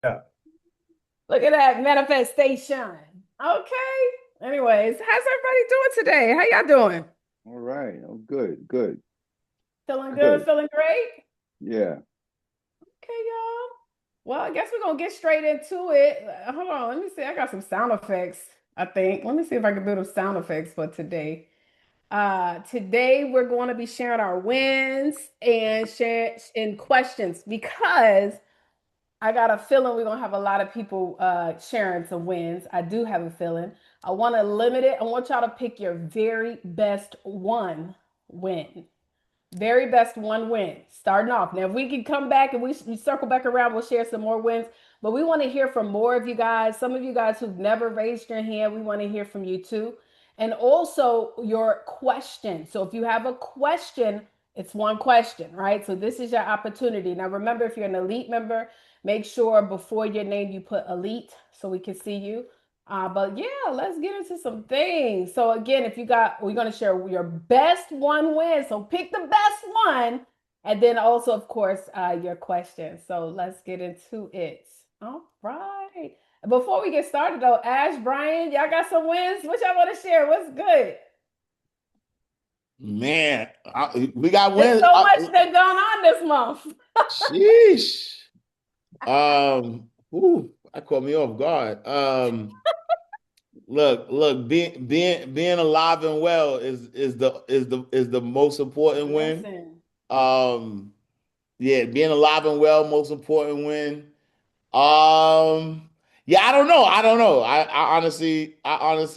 Yeah. Look at that manifestation. Okay. Anyways, how's everybody doing today? How y'all doing? All right. Oh, good, good, Feeling good? good. Feeling great? Yeah. Okay, y'all. Well, I guess we're gonna get straight into it. Hold on, let me see. I got some sound effects, I think. Let me see if I can do the sound effects for today. Today we're going to be sharing our wins and share and questions because I got a feeling we're gonna have a lot of people sharing some wins. I do have a feeling. I want to limit it. I want y'all to pick your very best one win. Very best one win. Starting off. Now, if we can come back and we circle back around, we'll share some more wins. But we want to hear from more of you guys. Some of you guys who've never raised your hand, we want to hear from you too. And also your question. So if you have a question, it's one question, right? So this is your opportunity. Now, remember, if you're an elite member, make sure before your name you put elite so we can see you. But yeah, let's get into some things. So again, if you got, we're going to share your best one win. So pick the best one, and then also, of course, your question. So let's get into it. All right. Before we get started, though, Ash, Brian, y'all got some wins. What y'all want to share? What's good? Man, we got There's wins. so much that going on this month. Sheesh. That caught me off guard. Look, being alive and well is the most important win. Listen. Um, yeah, being alive and well, most important win. Um, yeah, I don't know. I don't know. I honestly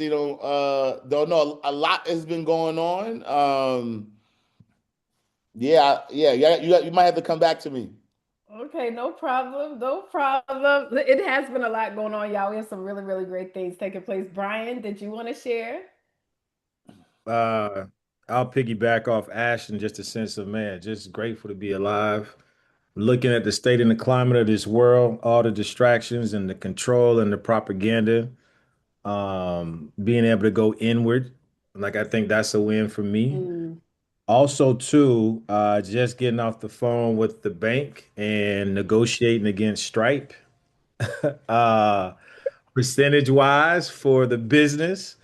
don't know. A lot has been going on. Yeah. You might have to come back to me. Okay, no problem. No problem. It has been a lot going on, y'all. We have some really, really great things taking place. Brian, did you want to share? Uh, I'll piggyback off Ash in just a sense of man, just grateful to be alive. Looking at the state and the climate of this world, all the distractions and the control and the propaganda, being able to go inward, like I think that's a win for me. Mm. Also, too, just getting off the phone with the bank and negotiating against Stripe. Uh, Percentage wise for the business.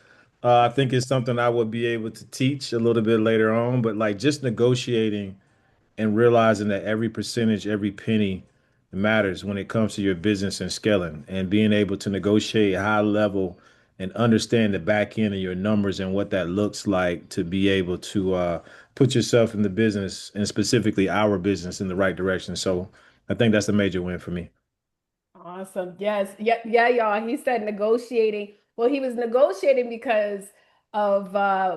I think it's something I would be able to teach a little bit later on, but like just negotiating and realizing that every percentage, every penny matters when it comes to your business and scaling and being able to negotiate high level and understand the back end of your numbers and what that looks like to be able to put yourself in the business and specifically our business in the right direction. So I think that's a major win for me. Awesome. Yes. Yeah, yeah, y'all. He said negotiating. Well, he was negotiating because of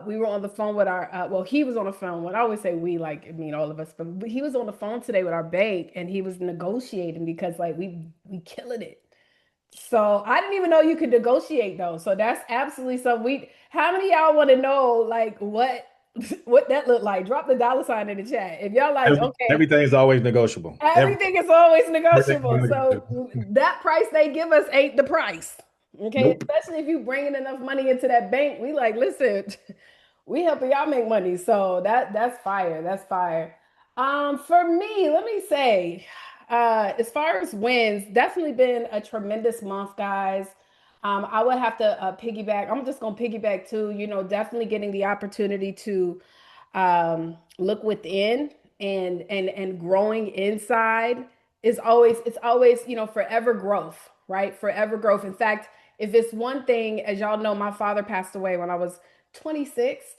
we were on the phone with our well, he was on the phone. When I always say we, like I mean all of us, but he was on the phone today with our bank and he was negotiating because like we killing it. So I didn't even know you could negotiate though. So that's absolutely something we how many of y'all want to know like what what that looked like? Drop the dollar sign in the chat. If y'all like, okay, Everything's always negotiable. everything is always Everything's negotiable. always negotiable. So that price they give us ain't the price. Okay, Nope. especially if you bringing enough money into that bank, we like, listen, we helping y'all make money. So that's fire. That's fire. For me, let me say, as far as wins, definitely been a tremendous month, guys. I would have to piggyback. I'm just gonna piggyback too. You know, definitely getting the opportunity to look within and growing inside is always it's always forever growth, right? Forever growth. In fact, if it's one thing, as y'all know, my father passed away when I was 26.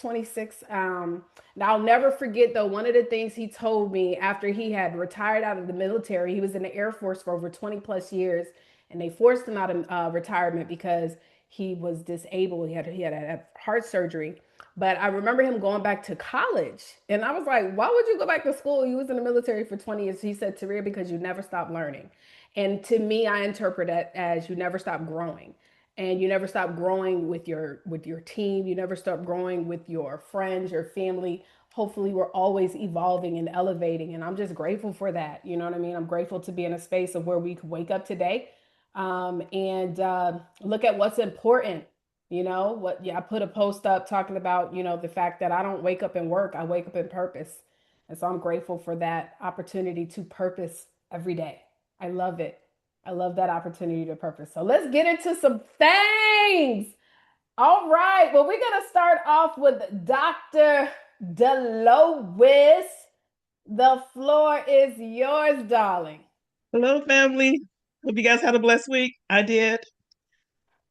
And I'll never forget though, one of the things he told me after he had retired out of the military, he was in the Air Force for over 20 plus years, and they forced him out of retirement because he was disabled. He had a heart surgery. But I remember him going back to college. And I was like, why would you go back to school? You was in the military for 20 years. He said, Taria, because you never stop learning. And to me, I interpret that as you never stop growing. And you never stop growing with your team. You never stop growing with your friends, your family. Hopefully, we're always evolving and elevating. And I'm just grateful for that. You know what I mean? I'm grateful to be in a space of where we could wake up today and look at what's important. You know what? Yeah, I put a post up talking about, the fact that I don't wake up and work, I wake up in purpose. And so I'm grateful for that opportunity to purpose every day. I love it. I love that opportunity to purpose. So let's get into some things. All right. Well, we're going to start off with Dr. Delois. The floor is yours, darling. Hello, family. Hope you guys had a blessed week. I did.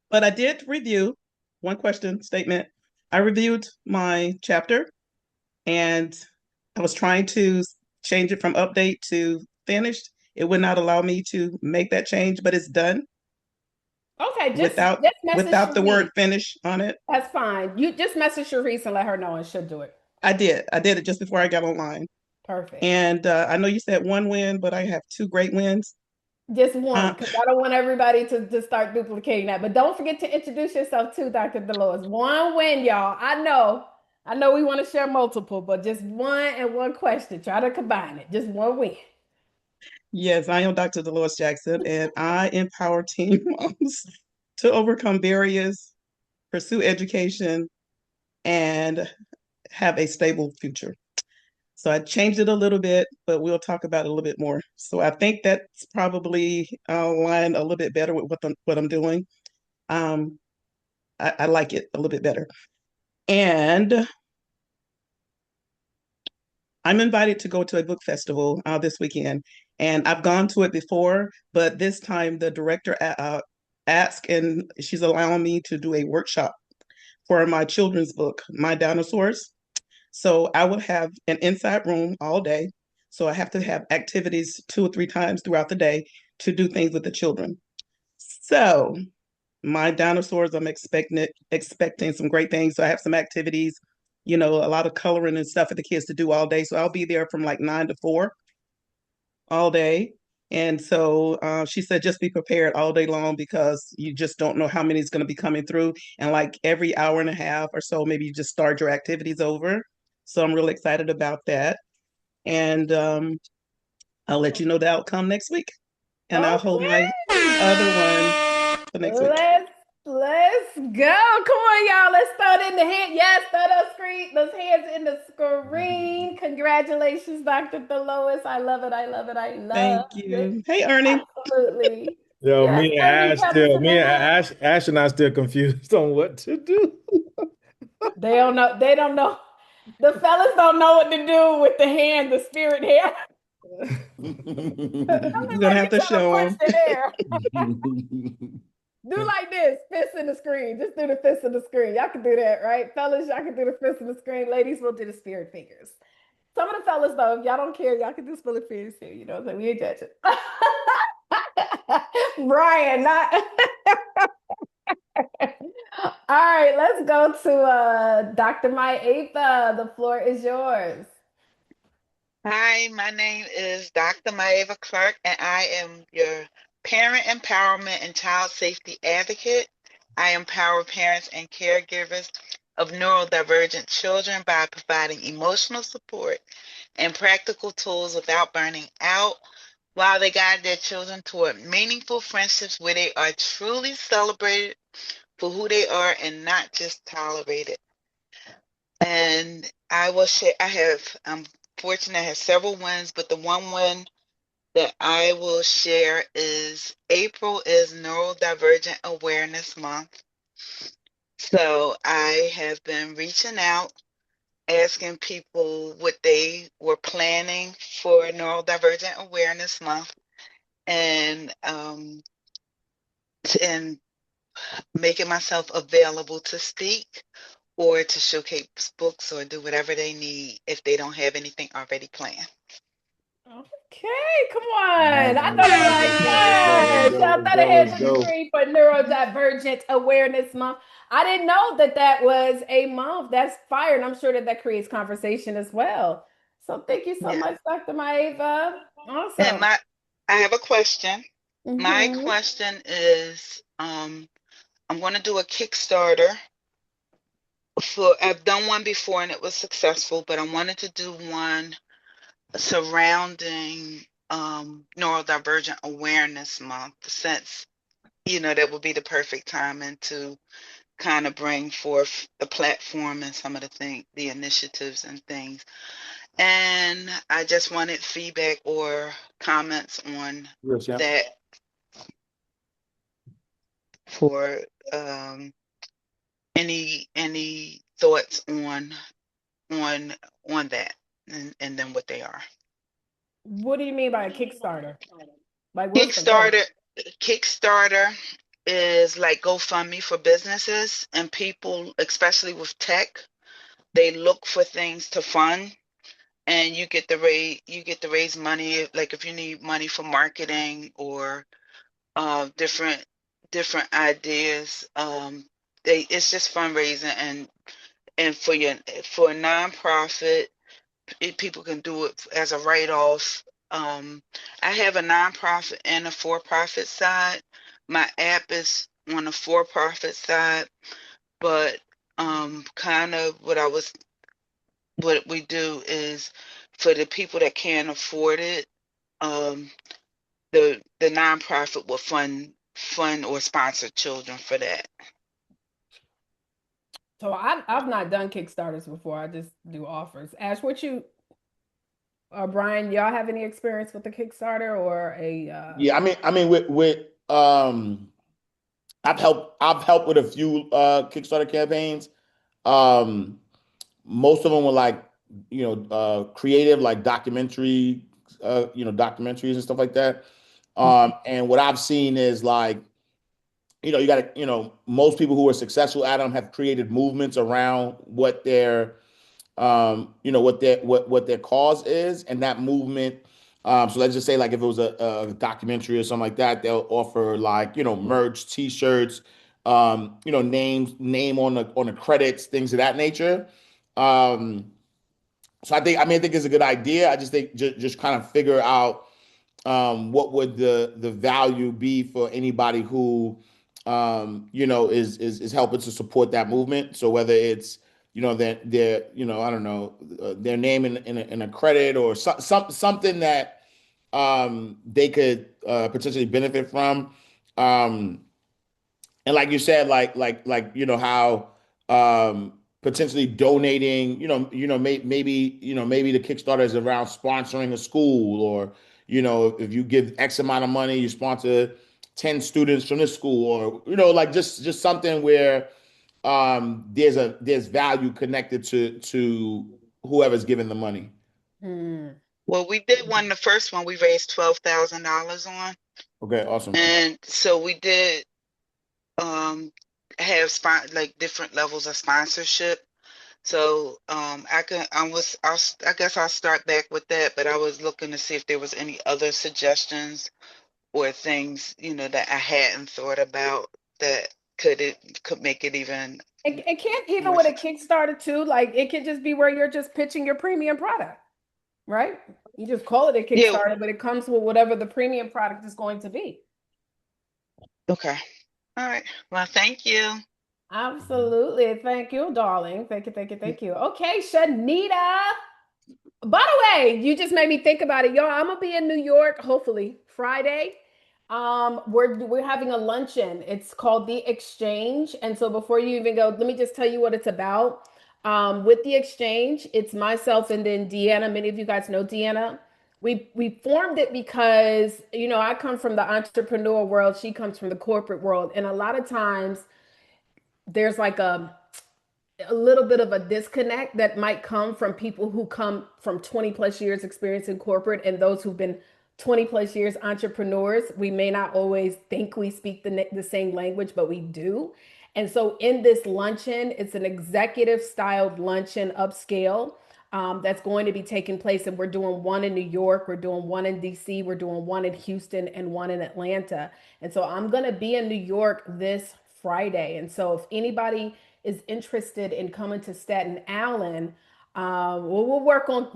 But I did review one question statement. I reviewed my chapter and I was trying to change it from update to finished. It would not allow me to make that change, but it's done Okay, without just message without the word Sharice. finish on it. That's fine. You just message Sharice and let her know, and she'll do it. I did. I did it just before I got online. Perfect. And I know you said one win, but I have two great wins. Just one, Uh, because I don't want everybody to start duplicating that. But don't forget to introduce yourself too, Dr. Dolores. One win, y'all. I know we want to share multiple, but just one and one question. Try to combine it. Just one win. Yes, I am Dr. Dolores Jackson, and I empower teen moms to overcome barriers, pursue education, and have a stable future. So I changed it a little bit, but we'll talk about it a little bit more. So I think that's probably aligned a little bit better with what I'm doing. Um, I like it a little bit better. And I'm invited to go to a book festival this weekend, and I've gone to it before, but this time the director asked, and she's allowing me to do a workshop for my children's book, My Dinosaurs. So I will have an inside room all day. So I have to have activities 2 or 3 times throughout the day to do things with the children. So my dinosaurs, I'm expecting some great things. So I have some activities, a lot of coloring and stuff for the kids to do all day. So I'll be there from like 9 to 4 all day. And so she said, just be prepared all day long because you just don't know how many is going to be coming through. And like every hour and a half or so, maybe you just start your activities over. So I'm really excited about that. And I'll let you know the outcome next week. And I'll hold my other Okay. one for next week. Let's go. Come on, y'all. Let's throw it in the hand. Yes, throw those hands in the screen. Congratulations, Dr. Dolores. I love it. I love it. I love Thank it. you. Hey, Ernie. Absolutely. Yo, Yes, Ernie Pepper's in the house. Ash and I still confused on what to do. They don't know. They don't know. The fellas don't know what to do with the hand, the spirit hand. Don't You're look going to like have you're to trying to show punch them. the air. Do like this, fist in the screen. Just do the fist in the screen. Y'all can do that, right? Fellas, y'all can do the fist in the screen. Ladies, we'll do the spirit fingers. Some of the fellas, though, if y'all don't care, y'all can do spirit fingers too. You know what I'm saying? We ain't judging. Brian, not. All right, let's go to Dr. Maya Ava. The floor is yours. Hi, my name is Dr. Maeva Clark, and I am your parent empowerment and child safety advocate. I empower parents and caregivers of neurodivergent children by providing emotional support and practical tools without burning out while they guide their children toward meaningful friendships where they are truly celebrated for who they are and not just tolerated. And I will share, I'm fortunate, I have several wins, but the one win that I will share is April is Neurodivergent Awareness Month. So I have been reaching out, asking people what they were planning for Neurodivergent Awareness Month and, and making myself available to speak or to showcase books or do whatever they need if they don't have anything already planned. Okay, come on. I know they like, Let's go. Let's go. Let's yes. go. Y'all Let's throw go. their hands Let's in the go. screen for Neurodivergent Awareness Month. I didn't know that that was a month. That's fire. And I'm sure that that creates conversation as well. So thank you so Yeah. much, Dr. Maeva. And Awesome. I have a question. My Hmm. question is, I'm going to do a Kickstarter for, I've done one before and it was successful, but I wanted to do one surrounding Neurodivergent Awareness Month since, that would be the perfect time and to kind of bring forth the platform and some of the initiatives and things. And I just wanted feedback or comments on Real champ. that. for any thoughts on on that and then what they are. What do you mean by a Kickstarter? Like, what's the goal? Kickstarter Kickstarter is like GoFundMe for businesses and people, especially with tech. They look for things to fund, and you get to raise money. Like if you need money for marketing or different ideas, it's just fundraising and for a nonprofit, people can do it as a write-off. I have a nonprofit and a for-profit side. My app is on the for-profit side, but kind of what we do is for the people that can't afford it, um, the nonprofit will fund or sponsor children for that. So I've not done Kickstarters before. I just do offers. Ash, what you Brian, y'all have any experience with the Kickstarter or a Yeah, I mean, with I've helped with a few Kickstarter campaigns. Um, Most of them were like, creative, like documentaries and stuff like that. And what I've seen is like, you got to, most people who are successful at them have created movements around what their, what their cause is, and that movement. So let's just say, like, if it was a documentary or something like that, they'll offer like, merch, T-shirts, name on the credits, things of that nature. Um, so I think it's a good idea. I just think just kind of figure out what would the value be for anybody who is helping to support that movement. So whether it's their I don't know, their name in a credit, or something that they could potentially benefit from. Um, and like you said, like how potentially donating, maybe the Kickstarter is around sponsoring a school, or if you give X amount of money, you sponsor 10 students from this school, or like just something where there's value connected to whoever's giving the money. hmm. Well, we did one. The first one we raised $12,000 on, Okay, awesome. and so we did have like different levels of sponsorship. So I guess I'll start back with that, but I was looking to see if there was any other suggestions or things, that I hadn't thought about that could make it even It can't even more with a successful. Kickstarter too. Like it could just be where you're just pitching your premium product, right? You just call it a Yeah, Kickstarter, but it comes with whatever the premium product is going to be. okay. All right. Well, thank you. Absolutely. Thank you, darling. Thank you, thank you, thank you. Okay, Shanita. By the way, you just made me think about it, y'all. I'm gonna be in New York, hopefully Friday. We're having a luncheon. It's called The Exchange, and so before you even go, let me just tell you what it's about. With The Exchange, it's myself and then Deanna. Many of you guys know Deanna. We formed it because I come from the entrepreneur world. She comes from the corporate world, and a lot of times there's like a little bit of a disconnect that might come from people who come from 20 plus years experience in corporate and those who've been 20 plus years entrepreneurs. We may not always think we speak the same language, but we do. And so in this luncheon, it's an executive styled luncheon upscale, that's going to be taking place. And we're doing one in New York, we're doing one in DC, we're doing one in Houston, and one in Atlanta. And so I'm going to be in New York this Friday. And so if anybody is interested in coming to Staten Island, we'll work on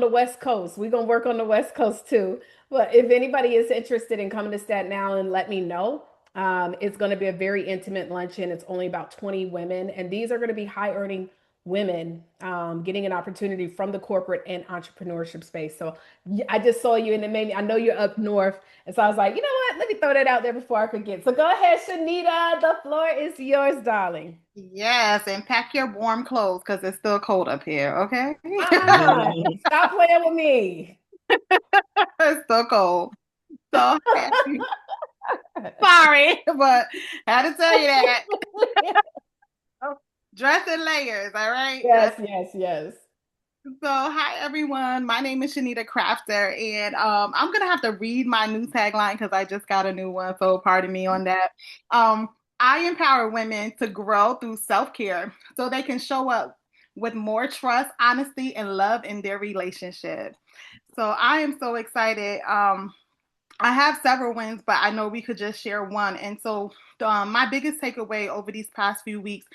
the West Coast. We're gonna work on the West Coast too. But if anybody is interested in coming to Staten Island, let me know. It's going to be a very intimate luncheon. It's only about 20 women, and these are going to be high earning women, getting an opportunity from the corporate and entrepreneurship space. So I just saw you and it made me, I know you're up north. And so I was like, you know what? Let me throw that out there before I forget. So go ahead, Shanita. The floor is yours, darling. Yes, and pack your warm clothes because it's still cold up here, okay? Stop playing with me. It's still cold. So happy. Sorry, but had to tell you that. Dress in layers, all right? Yes, yes, yes. So, hi everyone. My name is Shanita Crafter, and I'm gonna have to read my new tagline because I just got a new one. So, pardon me on that. Um, I empower women to grow through self-care so they can show up with more trust, honesty, and love in their relationship. So, I am so excited. I have several wins, but I know we could just share one. And so, my biggest takeaway over these past few weeks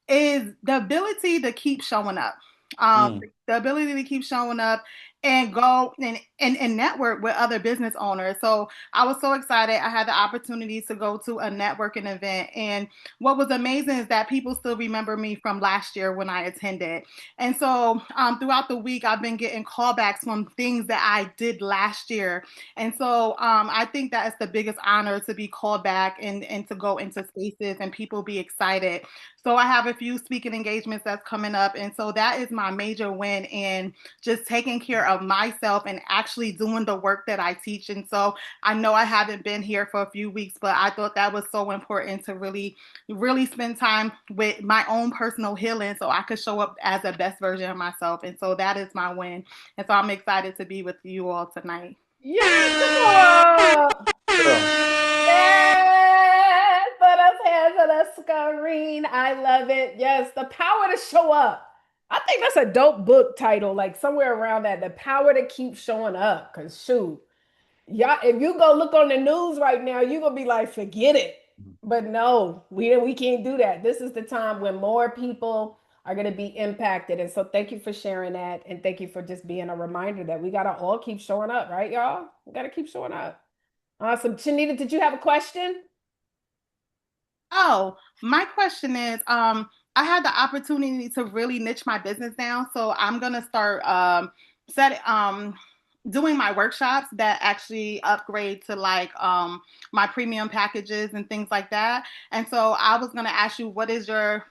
is the ability to keep showing up. Mm. The ability to keep showing up and go and network with other business owners. So I was so excited. I had the opportunity to go to a networking event. And what was amazing is that people still remember me from last year when I attended. And so throughout the week, I've been getting callbacks from things that I did last year. And so I think that is the biggest honor to be called back and to go into spaces and people be excited. So I have a few speaking engagements that's coming up. And so that is my major win in just taking care of myself and actually doing the work that I teach. And so I know I haven't been here for a few weeks, but I thought that was so important to really, really spend time with my own personal healing so I could show up as the best version of myself. And so that is my win. And so I'm excited to be with you all tonight. Yes, come on. Yeah. Yes, put us hands on the screen. I love it. Yes, the power to show up. I think that's a dope book title, like somewhere around that. The power to keep showing up. Cause shoot, y'all, if you go look on the news right now, you're gonna be like, forget it. But no, we can't do that. This is the time when more people are gonna be impacted. And so thank you for sharing that. And thank you for just being a reminder that we gotta all keep showing up, right, y'all? We gotta keep showing up. Awesome. Shanita, did you have a question? Oh, my question is, I had the opportunity to really niche my business down, so I'm gonna start set doing my workshops that actually upgrade to like my premium packages and things like that. And so I was gonna ask you, what is your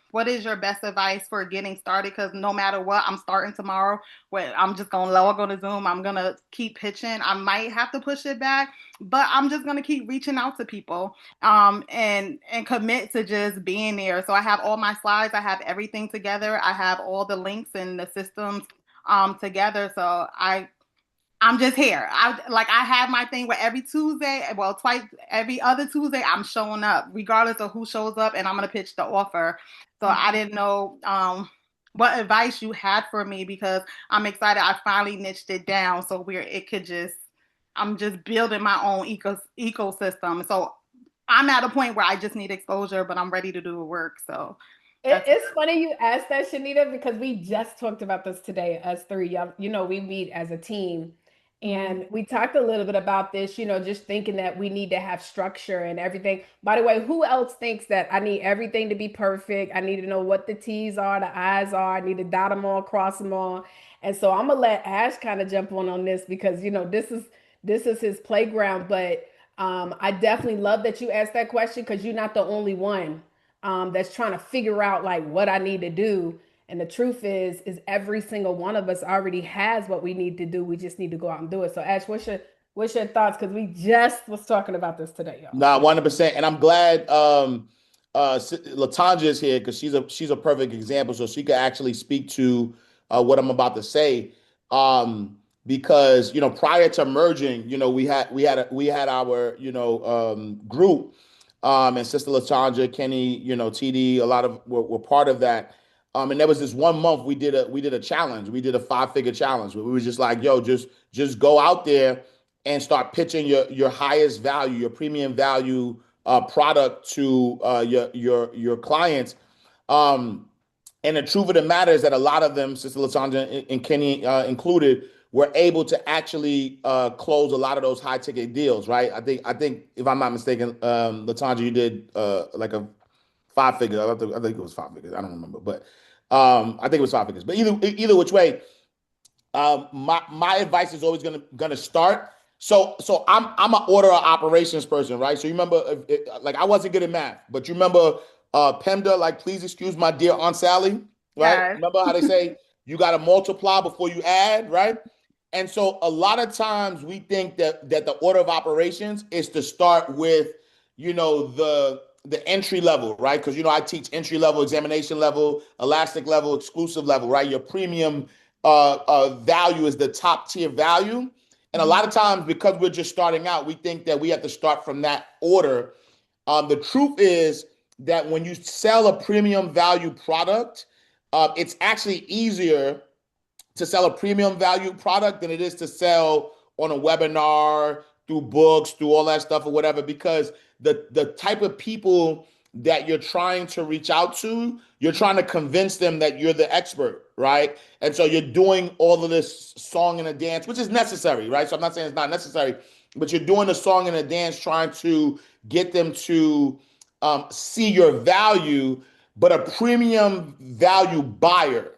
best advice for getting started? Because no matter what, I'm starting tomorrow. Where I'm just gonna log on to Zoom. I'm gonna keep pitching. I might have to push it back, but I'm just gonna keep reaching out to people and commit to just being there. So I have all my slides, I have everything together, I have all the links and the systems together. So I'm just here. I have my thing where every Tuesday, well, twice every other Tuesday, I'm showing up, regardless of who shows up, and I'm gonna pitch the offer. So I didn't know what advice you had for me because I'm excited. I finally niched it down so where it could just I'm just building my own ecosystem. So I'm at a point where I just need exposure, but I'm ready to do the work. So that's It's funny you asked that, Shanita, because we just talked about this today, us three. You know, we meet as a team. mhm. And we talked a little bit about this, you know, just thinking that we need to have structure and everything. By the way, who else thinks that I need everything to be perfect? I need to know what the T's are, the I's are. I need to dot them all, cross them all. And so I'm gonna let Ash kind of jump on this because you know this is his playground. But I definitely love that you asked that question because you're not the only one that's trying to figure out like what I need to do. And the truth is every single one of us already has what we need to do. We just need to go out and do it. So Ash, what's your thoughts? Because we just was talking about this today, y'all. Nah, 100%. And I'm glad Latanja is here because she's a perfect example. So she could actually speak to what I'm about to say. Because prior to merging, we had our group, and Sister Latanja, Kenny, TD, a lot of were part of that. And there was this 1 month we did a challenge. We did a 5-figure challenge where we were just like, yo, just go out there and start pitching your highest value, your premium value product to your clients. Um, and the truth of the matter is that a lot of them, Sister Latanja and Kenny included, were able to actually close a lot of those high ticket deals, right? I think if I'm not mistaken, Latanja, you did like a 5 figures. I think it was 5 figures. I don't remember, but I think it was 5 figures. But either which way, my advice is always gonna start. So I'm an order of operations person, right? So you remember, like I wasn't good at math, but you remember PEMDA, like please excuse my dear Aunt Sally, right? Yes. Remember how they say you got to multiply before you add, right? And so a lot of times we think that the order of operations is to start with the entry level, right? Because I teach entry level, examination level, elastic level, exclusive level, right? Your premium value is the top tier value. And a lot of times, because we're just starting out, we think that we have to start from that order. The truth is that when you sell a premium value product, it's actually easier to sell a premium value product than it is to sell on a webinar, through books, through all that stuff or whatever, because the type of people that you're trying to reach out to, you're trying to convince them that you're the expert, right? And so you're doing all of this song and a dance, which is necessary, right? So I'm not saying it's not necessary, but you're doing a song and a dance trying to get them to see your value. But a premium value buyer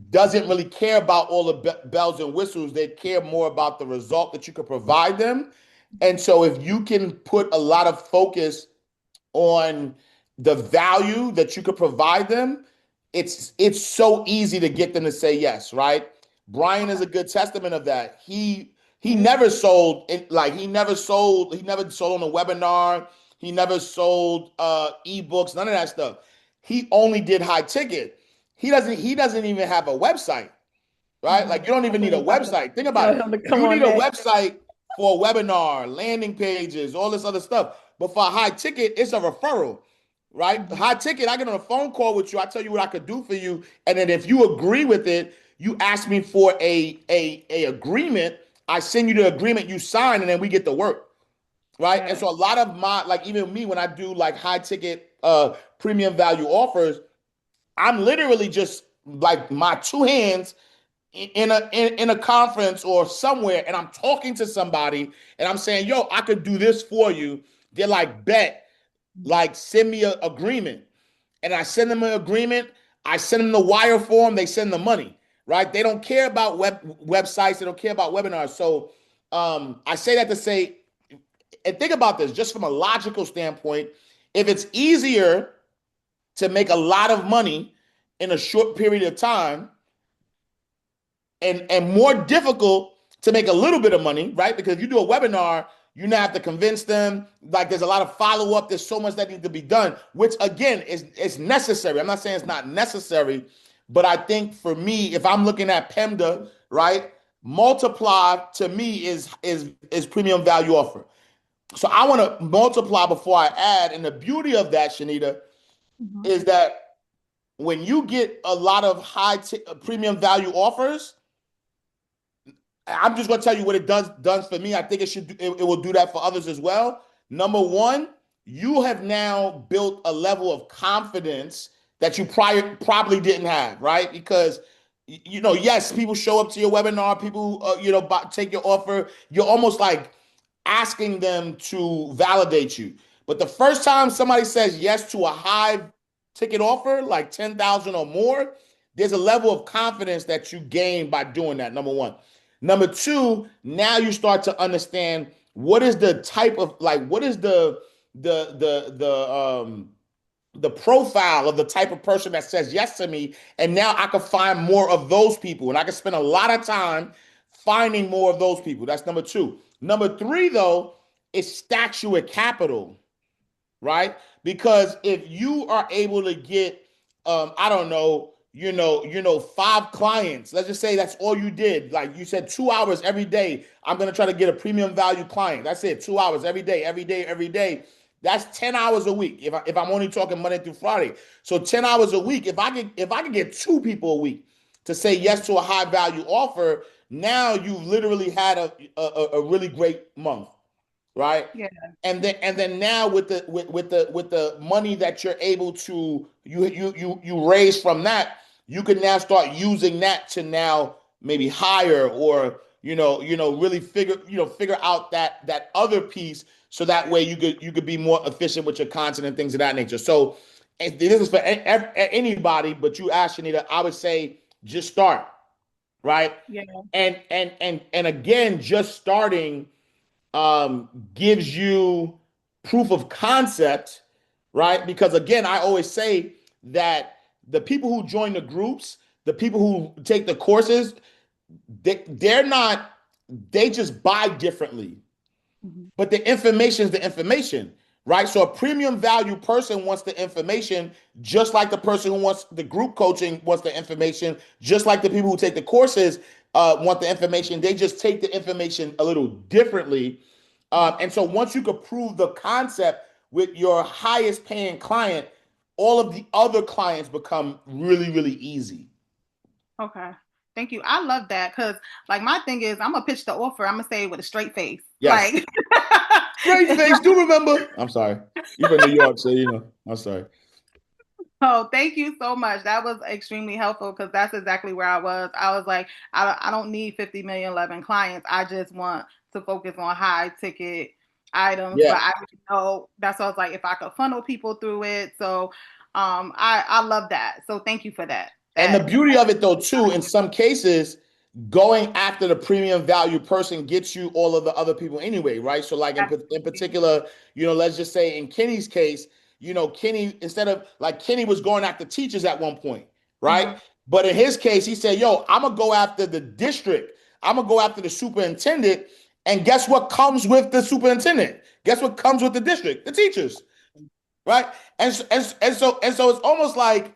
doesn't really care about all the bells and whistles. They care more about the result that you could provide them. And so if you can put a lot of focus on the value that you could provide them, it's so easy to get them to say yes, right? Brian is a good testament of that. He never sold like he never sold on a webinar, he never sold ebooks, none of that stuff. He only did high ticket. He doesn't even have a website, right? Like you don't even need a website. Think about Tell it. him to come You on need a next. website for a webinar, landing pages, all this other stuff. But for a high ticket, it's a referral, right? High ticket, I get on a phone call with you. I tell you what I could do for you, and then if you agree with it, you ask me for a agreement. I send you the agreement, you sign, and then we get to work, right? And so a lot of my like even me when I do like high ticket premium value offers, I'm literally just like my two hands in a conference or somewhere, and I'm talking to somebody, and I'm saying, "Yo, I could do this for you." They're like, "Bet, like send me an agreement," and I send them an agreement. I send them the wire form. They send the money, right? They don't care about websites. They don't care about webinars. So I say that to say, and think about this, just from a logical standpoint. If it's easier to make a lot of money in a short period of time and more difficult to make a little bit of money, right? Because if you do a webinar, you now have to convince them. Like there's a lot of follow up. There's so much that needs to be done, which again is necessary. I'm not saying it's not necessary, but I think for me, if I'm looking at PEMDA, right, multiply to me is premium value offer. So I want to multiply before I add. And the beauty of that, Shanita, is that when you get a lot of premium value offers, I'm just going to tell you what it does for me. I think it will do that for others as well. Number one, you have now built a level of confidence that you probably didn't have, right? Because yes, people show up to your webinar, people take your offer. You're almost like asking them to validate you. But the first time somebody says yes to a high ticket offer, like 10,000 or more, there's a level of confidence that you gain by doing that. Number one. Number two, now you start to understand what is the type of like what is the profile of the type of person that says yes to me, and now I can find more of those people, and I can spend a lot of time finding more of those people. That's number two. Number three, though, is stacks you with capital, right? Because if you are able to get, I don't know, five clients. Let's just say that's all you did. Like you said, 2 hours every day. I'm gonna try to get a premium value client. That's it. 2 hours every day, every day, every day. That's 10 hours a week. If I'm only talking Monday through Friday, so 10 hours a week. If I could get two people a week to say yes to a high value offer, now you've literally had a really great month, right? Yeah. And then now with the money that you're able to you raise from that, you can now start using that to now maybe hire or really figure out that other piece, so that way you could be more efficient with your content and things of that nature. So and this is for anybody, but you asked Shanita, I would say just start, right? Yeah. And again, just starting gives you proof of concept, right? Because again, I always say that the people who join the groups, the people who take the courses, they're not, they just buy differently, Mhm. but the information is the information, right? So a premium value person wants the information, just like the person who wants the group coaching wants the information, just like the people who take the courses want the information. They just take the information a little differently. And so once you could prove the concept with your highest paying client, all of the other clients become really, really easy. Okay. Thank you. I love that because, like, my thing is, I'm gonna pitch the offer. I'm gonna say it with a straight face. Yes. Like, Straight face, do remember? I'm sorry. You from New York, so you know. I'm sorry. oh, thank you so much. That was extremely helpful because that's exactly where I was. I was like, I don't need 50 million 11 clients. I just want to focus on high ticket items. But Yeah. I didn't know that's why I was like, if I could funnel people through it. So I love that. So thank you for that. And the That beauty of it, though, too, in some cases, going after the premium value person gets you all of the other people anyway, right? So, like in particular, let's just say in Kenny's case, Kenny, instead of like Kenny was going after teachers at one point, right? Mhm. But in his case, he said, "Yo, I'm gonna go after the district. I'm gonna go after the superintendent." And guess what comes with the superintendent? Guess what comes with the district? The teachers, right? And so it's almost like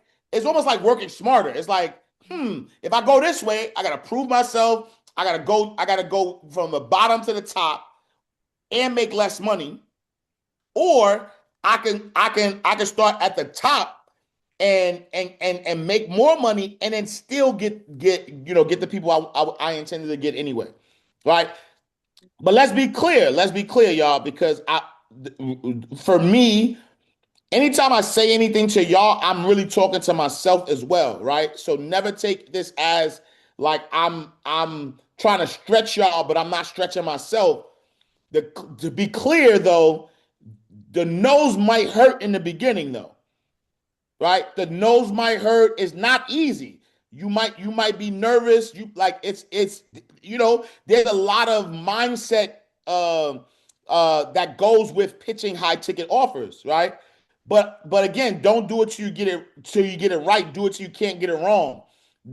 working smarter. It's like, if I go this way, I gotta prove myself. I gotta go from the bottom to the top and make less money, or I can start at the top and make more money and then still get the people I intended to get anyway, right? But let's be clear, y'all, because for me, anytime I say anything to y'all, I'm really talking to myself as well, right? So never take this as like I'm trying to stretch y'all, but I'm not stretching myself. To be clear though, the nose might hurt in the beginning though, right? The nose might hurt. It's not easy. You might be nervous. There's a lot of mindset that goes with pitching high ticket offers, right? But again, don't do it till you get it right. Do it till you can't get it wrong.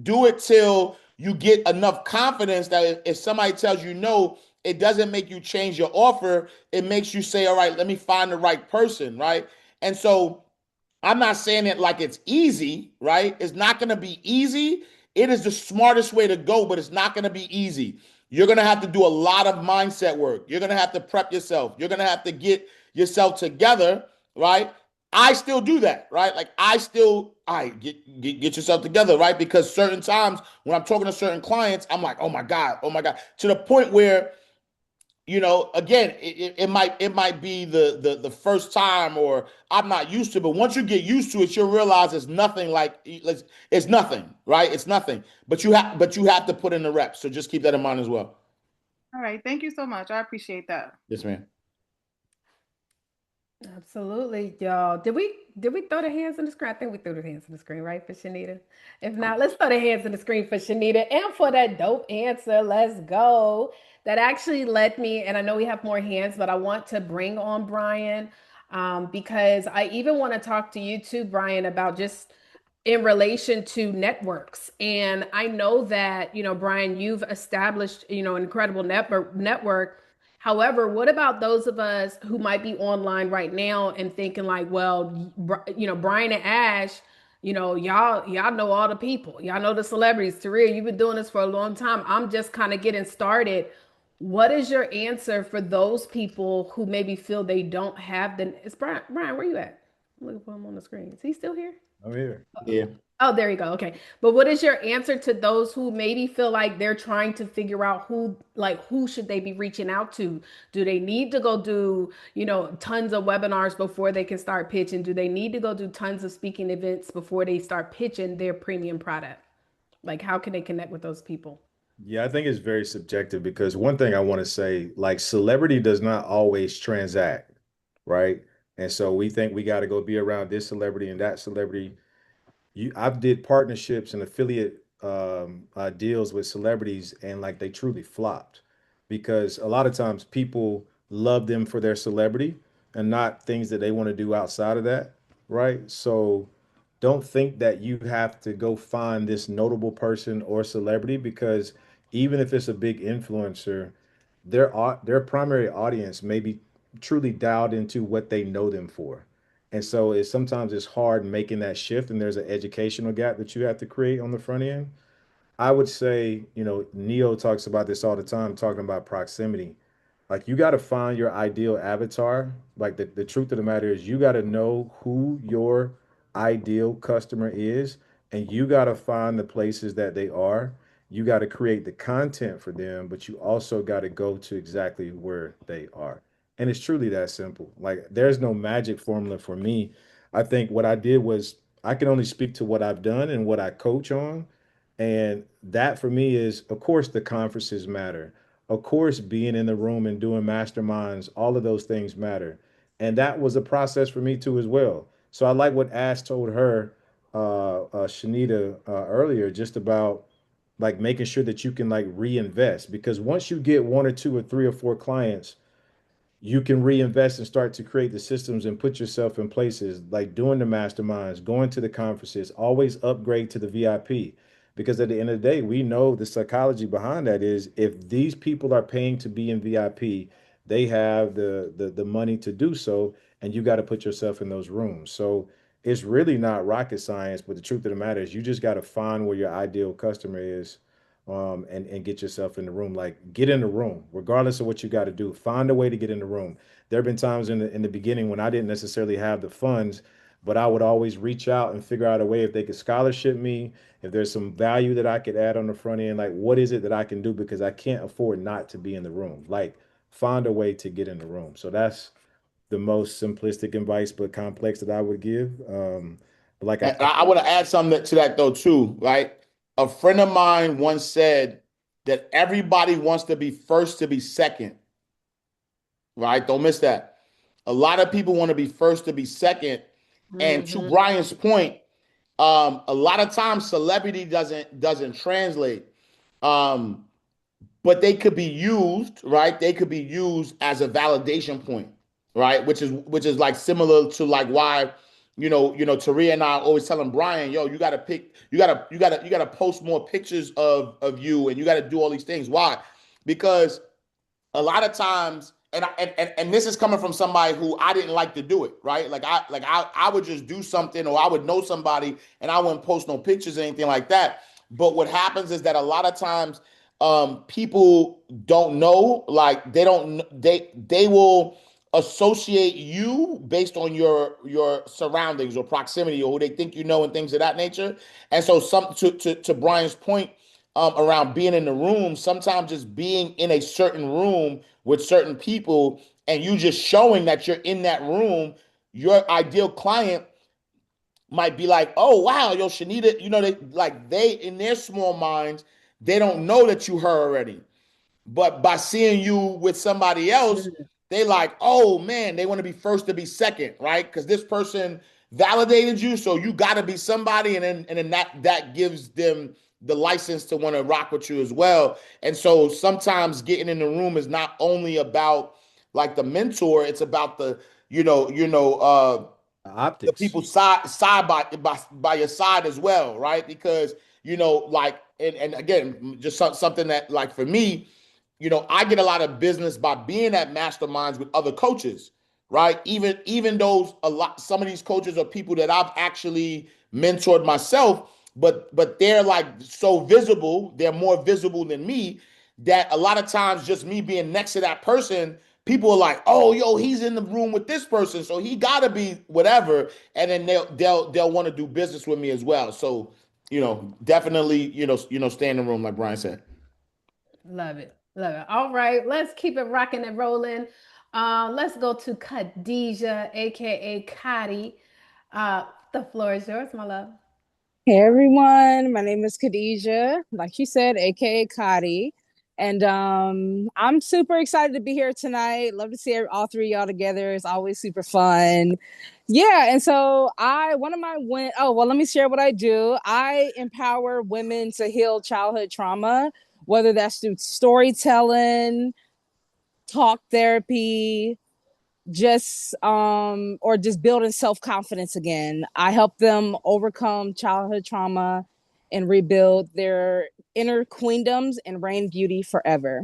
Do it till you get enough confidence that if somebody tells you no, it doesn't make you change your offer. It makes you say, all right, let me find the right person, right? And so I'm not saying it like it's easy, right? It's not going to be easy. It is the smartest way to go, but it's not going to be easy. You're going to have to do a lot of mindset work. You're going to have to prep yourself. You're going to have to get yourself together, right? I still do that, right? Like I get yourself together, right? Because certain times when I'm talking to certain clients, I'm like, oh my God, to the point where again, it might be the first time, or I'm not used to, but once you get used to it, you'll realize it's nothing like it's nothing, right? It's nothing. But you have to put in the reps. So just keep that in mind as well. All right. Thank you so much. I appreciate that. Yes, ma'am. Absolutely, y'all. Did we throw the hands in the screen? I think we threw the hands in the screen, right, for Shanita? If not, let's throw the hands in the screen for Shanita and for that dope answer. Let's go. That actually led me, and I know we have more hands, but I want to bring on Brian because I even want to talk to you too, Brian, about just in relation to networks. And I know that, Brian, you've established, an incredible network. However, what about those of us who might be online right now and thinking like, well, Brian and Ash, y'all know all the people. Y'all know the celebrities. Taria, you've been doing this for a long time. I'm just kind of getting started. What is your answer for those people who maybe feel they don't have the it's Brian, where you at? I'm looking for him on the screen. Is he still here? I'm here. Yeah. Oh, there you go. Okay. But what is your answer to those who maybe feel like they're trying to figure out who should they be reaching out to? Do they need to go do, tons of webinars before they can start pitching? Do they need to go do tons of speaking events before they start pitching their premium product? Like, how can they connect with those people? Yeah, I think it's very subjective because one thing I want to say, like celebrity does not always transact, right? And so we think we got to go be around this celebrity and that celebrity. I've did partnerships and affiliate deals with celebrities, and like they truly flopped because a lot of times people love them for their celebrity and not things that they want to do outside of that, right? So don't think that you have to go find this notable person or celebrity because even if it's a big influencer, their primary audience may be truly dialed into what they know them for. And so it's sometimes it's hard making that shift, and there's an educational gap that you have to create on the front end. I would say, Neo talks about this all the time, talking about proximity. Like you got to find your ideal avatar. Like the truth of the matter is, you got to know who your ideal customer is, and you got to find the places that they are. You got to create the content for them, but you also got to go to exactly where they are. And it's truly that simple. Like there's no magic formula for me. I think what I did was I can only speak to what I've done and what I coach on. And that for me is, of course, the conferences matter. Of course, being in the room and doing masterminds, all of those things matter. And that was a process for me too, as well. So I like what Ash told her, Shanita, earlier, just about like making sure that you can like reinvest. Because once you get one or two or three or four clients, you can reinvest and start to create the systems and put yourself in places like doing the masterminds, going to the conferences, always upgrade to the VIP. Because at the end of the day, we know the psychology behind that is if these people are paying to be in VIP, they have the money to do so, and you got to put yourself in those rooms. So it's really not rocket science, but the truth of the matter is you just got to find where your ideal customer is, and get yourself in the room. Like get in the room, regardless of what you got to do. Find a way to get in the room. There have been times in the beginning when I didn't necessarily have the funds, but I would always reach out and figure out a way if they could scholarship me, if there's some value that I could add on the front end. Like what is it that I can do because I can't afford not to be in the room. Like find a way to get in the room. So that's the most simplistic advice, but complex that I would give. But like And I I want to add something to that though too, right? A friend of mine once said that everybody wants to be first to be second, right? Don't miss that. A lot of people want to be first to be second. And to Mm-hmm. Brian's point, a lot of times celebrity doesn't translate. Um, but they could be used, right? They could be used as a validation point, right? Which is like similar to like why, Taria and I always telling Brian, yo, you gotta pick, you gotta post more pictures of you, and you gotta do all these things. Why? Because a lot of times, and this is coming from somebody who I didn't like to do it, right? Like I would just do something, or I would know somebody and I wouldn't post no pictures or anything like that. But what happens is that a lot of times people don't know, like they will associate you based on your surroundings or proximity or who they think you know and things of that nature. And so some to Brian's point, around being in the room, sometimes just being in a certain room with certain people and you just showing that you're in that room, your ideal client might be like, oh wow, yo, Shanita, they in their small minds, they don't know that you her already. But by seeing you with somebody else, they like, oh man, they want to be first to be second, right? Because this person validated you, so you got to be somebody, and then that gives them the license to want to rock with you as well. And so sometimes getting in the room is not only about like the mentor, it's about the the optics. people side by your side as well, right? Because like and again, just something that like for me, I get a lot of business by being at masterminds with other coaches, right? Even those a lot some of these coaches are people that I've actually mentored myself, but they're like so visible, they're more visible than me that a lot of times just me being next to that person, people are like, "Oh, yo, he's in the room with this person, so he got to be whatever," and then they'll want to do business with me as well. So, definitely, stay in the room like Brian said. Love it. Love it. All right. Let's keep it rocking and rolling. Let's go to Khadijah, aka Kadi. The floor is yours, my love. Hey everyone, my name is Khadijah, like you said, aka Kadi. And I'm super excited to be here tonight. Love to see all three of y'all together. It's always super fun. Yeah, and so one of my win oh well, let me share what I do. I empower women to heal childhood trauma, whether that's through storytelling, talk therapy, just or just building self-confidence again. I help them overcome childhood trauma and rebuild their inner queendoms and reign beauty forever.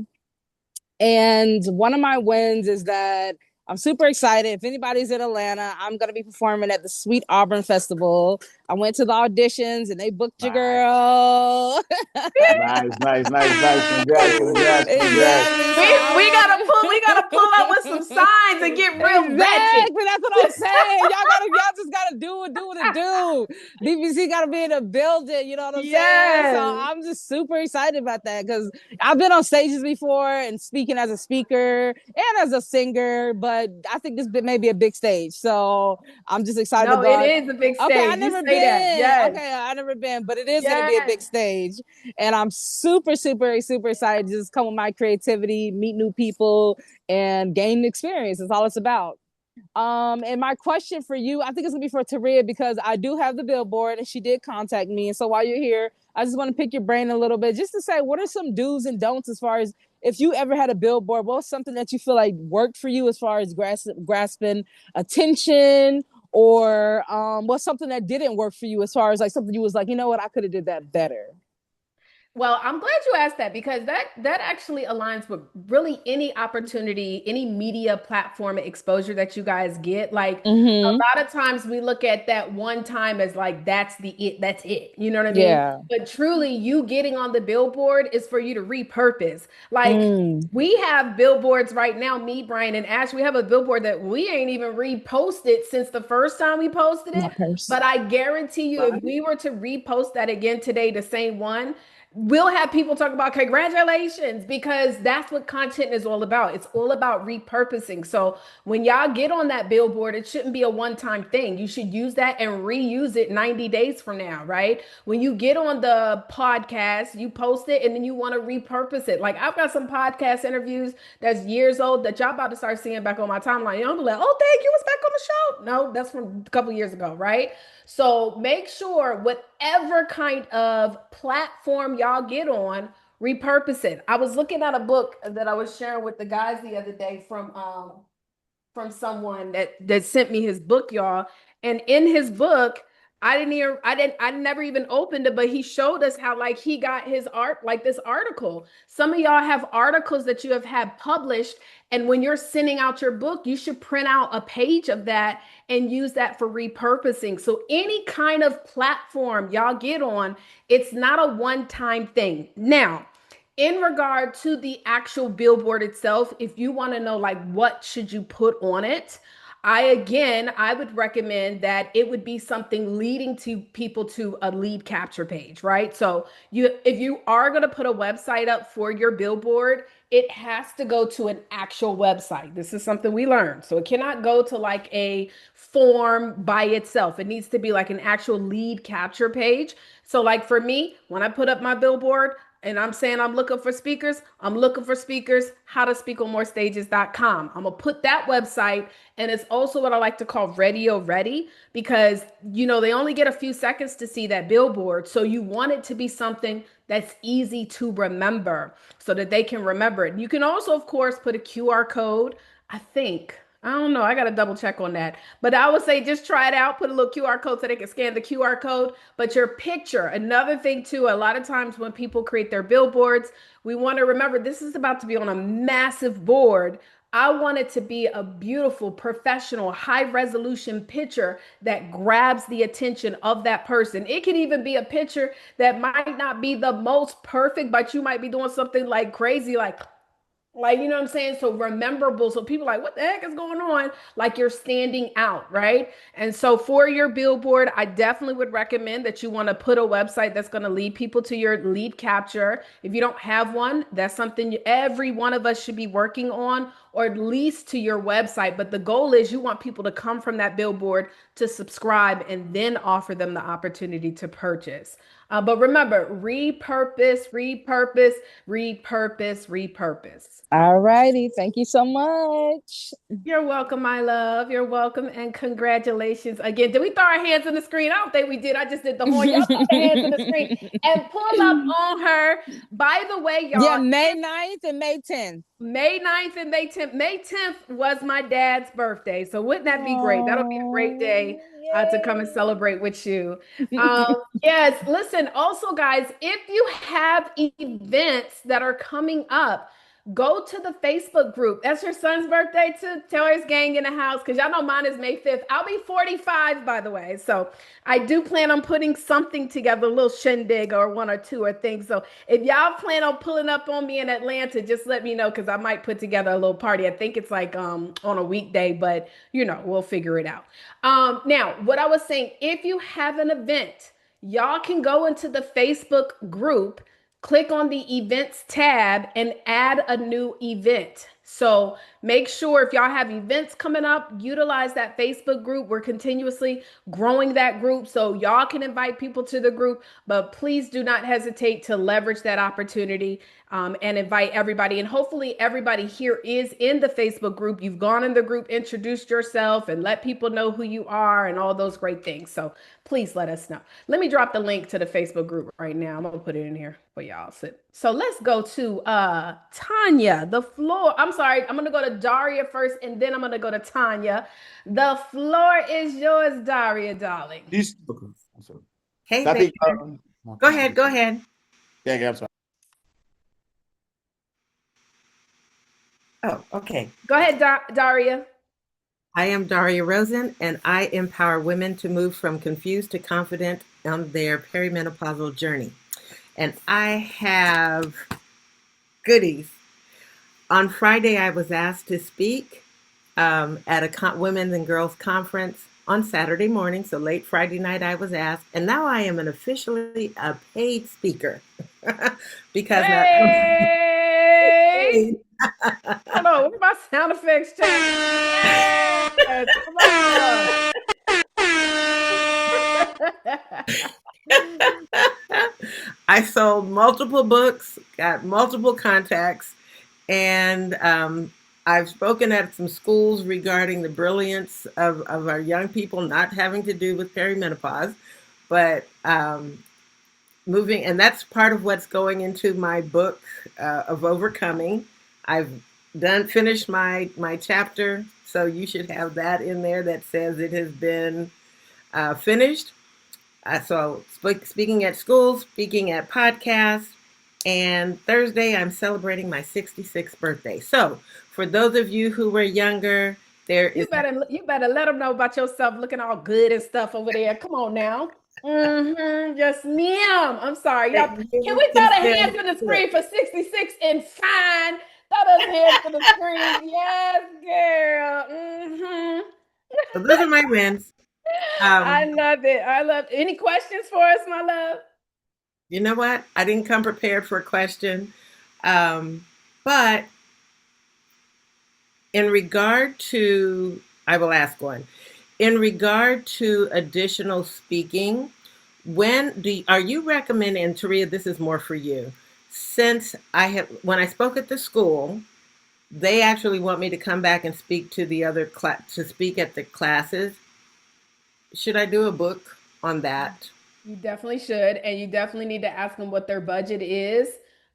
And one of my wins is that I'm super excited. If anybody's in Atlanta, I'm going to be performing at the Sweet Auburn Festival. I went to the auditions and they booked your Nice, girl. nice, nice, nice, nice. Congrats, congrats, congrats. Exactly. So We gotta pull. We gotta pull up with some signs and get real ratchet. exactly. That's what I'm saying. Y'all just gotta do what it do. DVC gotta be in the building. You know what I'm saying? So Yes. I'm just super excited about that because I've been on stages before and speaking as a speaker and as a singer, but I think this may be a big stage. So I'm just excited No, it about. is a big Okay, I stage. You never say that. been. Yes. Okay, I never been, but it is gonna be a Yes. big stage, and I'm super, super, super excited to just come with my creativity, meet new people, and gain experience. That's all it's about. And my question for you, I think it's gonna be for Taria because I do have the billboard and she did contact me. And so while you're here, I just want to pick your brain a little bit just to say what are some do's and don'ts as far as if you ever had a billboard, what was something that you feel like worked for you as far as grasping attention, or what's something that didn't work for you as far as like something you was like, you know what, I could have did that better. Well, I'm glad you asked that because that actually aligns with really any opportunity, any media platform exposure that you guys get. Like Mm-hmm. a lot of times we look at that one time as like that's it. You know what I mean? Yeah. But truly you getting on the billboard is for you to repurpose. Like Mm. we have billboards right now, me, Brian, and Ash, we have a billboard that we ain't even reposted since the first time we posted it. My purse. But I guarantee you, if we were to repost that again today, the same one, we'll have people talk about congratulations because that's what content is all about. It's all about repurposing. So when y'all get on that billboard, it shouldn't be a one-time thing. You should use that and reuse it 90 days from now, right? When you get on the podcast, you post it and then you want to repurpose it. Like I've got some podcast interviews that's years old that y'all about to start seeing back on my timeline. Y'all be like, oh, thank you, was back on the show. No, that's from a couple years ago, right? So make sure whatever kind of platform y'all get on, repurpose it. I was looking at a book that I was sharing with the guys the other day from someone that sent me his book, y'all. And in his book, I never even opened it, but he showed us how like he got his art, like this article. Some of y'all have articles that you have had published, and when you're sending out your book, you should print out a page of that and use that for repurposing. So any kind of platform y'all get on, it's not a one-time thing. Now, in regard to the actual billboard itself, if you want to know like what should you put on it, I would recommend that it would be something leading to people to a lead capture page, right? So you if you are going to put a website up for your billboard, it has to go to an actual website. This is something we learned. So it cannot go to like a form by itself. It needs to be like an actual lead capture page. So like for me, when I put up my billboard, and I'm saying I'm looking for speakers. I'm looking for speakers, how to speak on more stages.com. I'm going to put that website. And it's also what I like to call radio ready because, you know, they only get a few seconds to see that billboard. So you want it to be something that's easy to remember so that they can remember it. You can also, of course, put a QR code. I think. I don't know. I got to double check on that. But I would say just try it out. Put a little QR code so they can scan the QR code. But your picture, another thing too, a lot of times when people create their billboards, we want to remember this is about to be on a massive board. I want it to be a beautiful, professional, high resolution picture that grabs the attention of that person. It can even be a picture that might not be the most perfect, but you might be doing something like crazy, like, you know what I'm saying? So rememberable. So people are like, what the heck is going on? Like you're standing out, right? And so for your billboard, I definitely would recommend that you want to put a website that's going to lead people to your lead capture. If you don't have one, that's something every one of us should be working on, or at least to your website. But the goal is you want people to come from that billboard to subscribe and then offer them the opportunity to purchase. But remember, repurpose, repurpose, repurpose, repurpose. All righty. Thank you so much. You're welcome, my love. You're welcome. And congratulations again. Did we throw our hands on the screen? I don't think we did. I just did the horn. Y'all throw your hands on the screen and pull up on her. By the way, Yeah, y'all, May 9th and May 10th. May 9th and May 10th. May 10th was my dad's birthday. So wouldn't that be great? That'll be a great day to come and celebrate with you. Yes, listen, also, guys, if you have events that are coming up, go to the Facebook group. That's your son's birthday too. Taylor's gang in the house because y'all know mine is May 5th. I'll be 45, by the way. So I do plan on putting something together, a little shindig or one or two or things. So if y'all plan on pulling up on me in Atlanta, just let me know because I might put together a little party. I think it's like on a weekday, but we'll figure it out. Now, what I was saying, if you have an event, y'all can go into the Facebook group, click on the events tab, and add a new event. So make sure if y'all have events coming up, utilize that Facebook group. We're continuously growing that group so y'all can invite people to the group, but please do not hesitate to leverage that opportunity and invite everybody. And hopefully everybody here is in the Facebook group. You've gone in the group, introduced yourself, and let people know who you are and all those great things. So please let us know. Let me drop the link to the Facebook group right now. I'm gonna put it in here for y'all. So let's go to Tanya. The floor. I'm sorry. I'm gonna go to Daria first, and then I'm gonna go to Tanya. The floor is yours, Daria, darling. Okay. Hey, I think, Victor. Go ahead. Go ahead. yeah, I'm sorry. Oh, okay. Go ahead, Daria. I am Daria Rosen, and I empower women to move from confused to confident on their perimenopausal journey. And I have goodies. On Friday, I was asked to speak at a women's and girls conference on Saturday morning. So late Friday night, I was asked, and now I am officially a paid speaker because not Hey! Hold on, where's my sound effects check? Yes, come on. I sold multiple books, got multiple contacts, and I've spoken at some schools regarding the brilliance of our young people not having to do with perimenopause, but moving, and that's part of what's going into my book of overcoming. I've finished my chapter, so you should have that in there that says it has been finished. So speaking at schools, speaking at podcasts, and Thursday I'm celebrating my 66th birthday. So for those of you who were younger, you better let them know about yourself looking all good and stuff over there. Come on now. Yes, ma'am. I'm sorry. Y'all, can we throw the hands to the screen for 66 and fine? Throw those hands to the screen. Yes, girl. So those are my wins. I love it. I love it. Any questions for us, my love? You know what? I didn't come prepared for a question. But in regard to, I will ask one. In regard to additional speaking, are you recommending, and Taria, this is more for you, since when I spoke at the school, they actually want me to come back and speak to the other to speak at the classes. Should I do a book on that? You definitely should, and you definitely need to ask them what their budget is.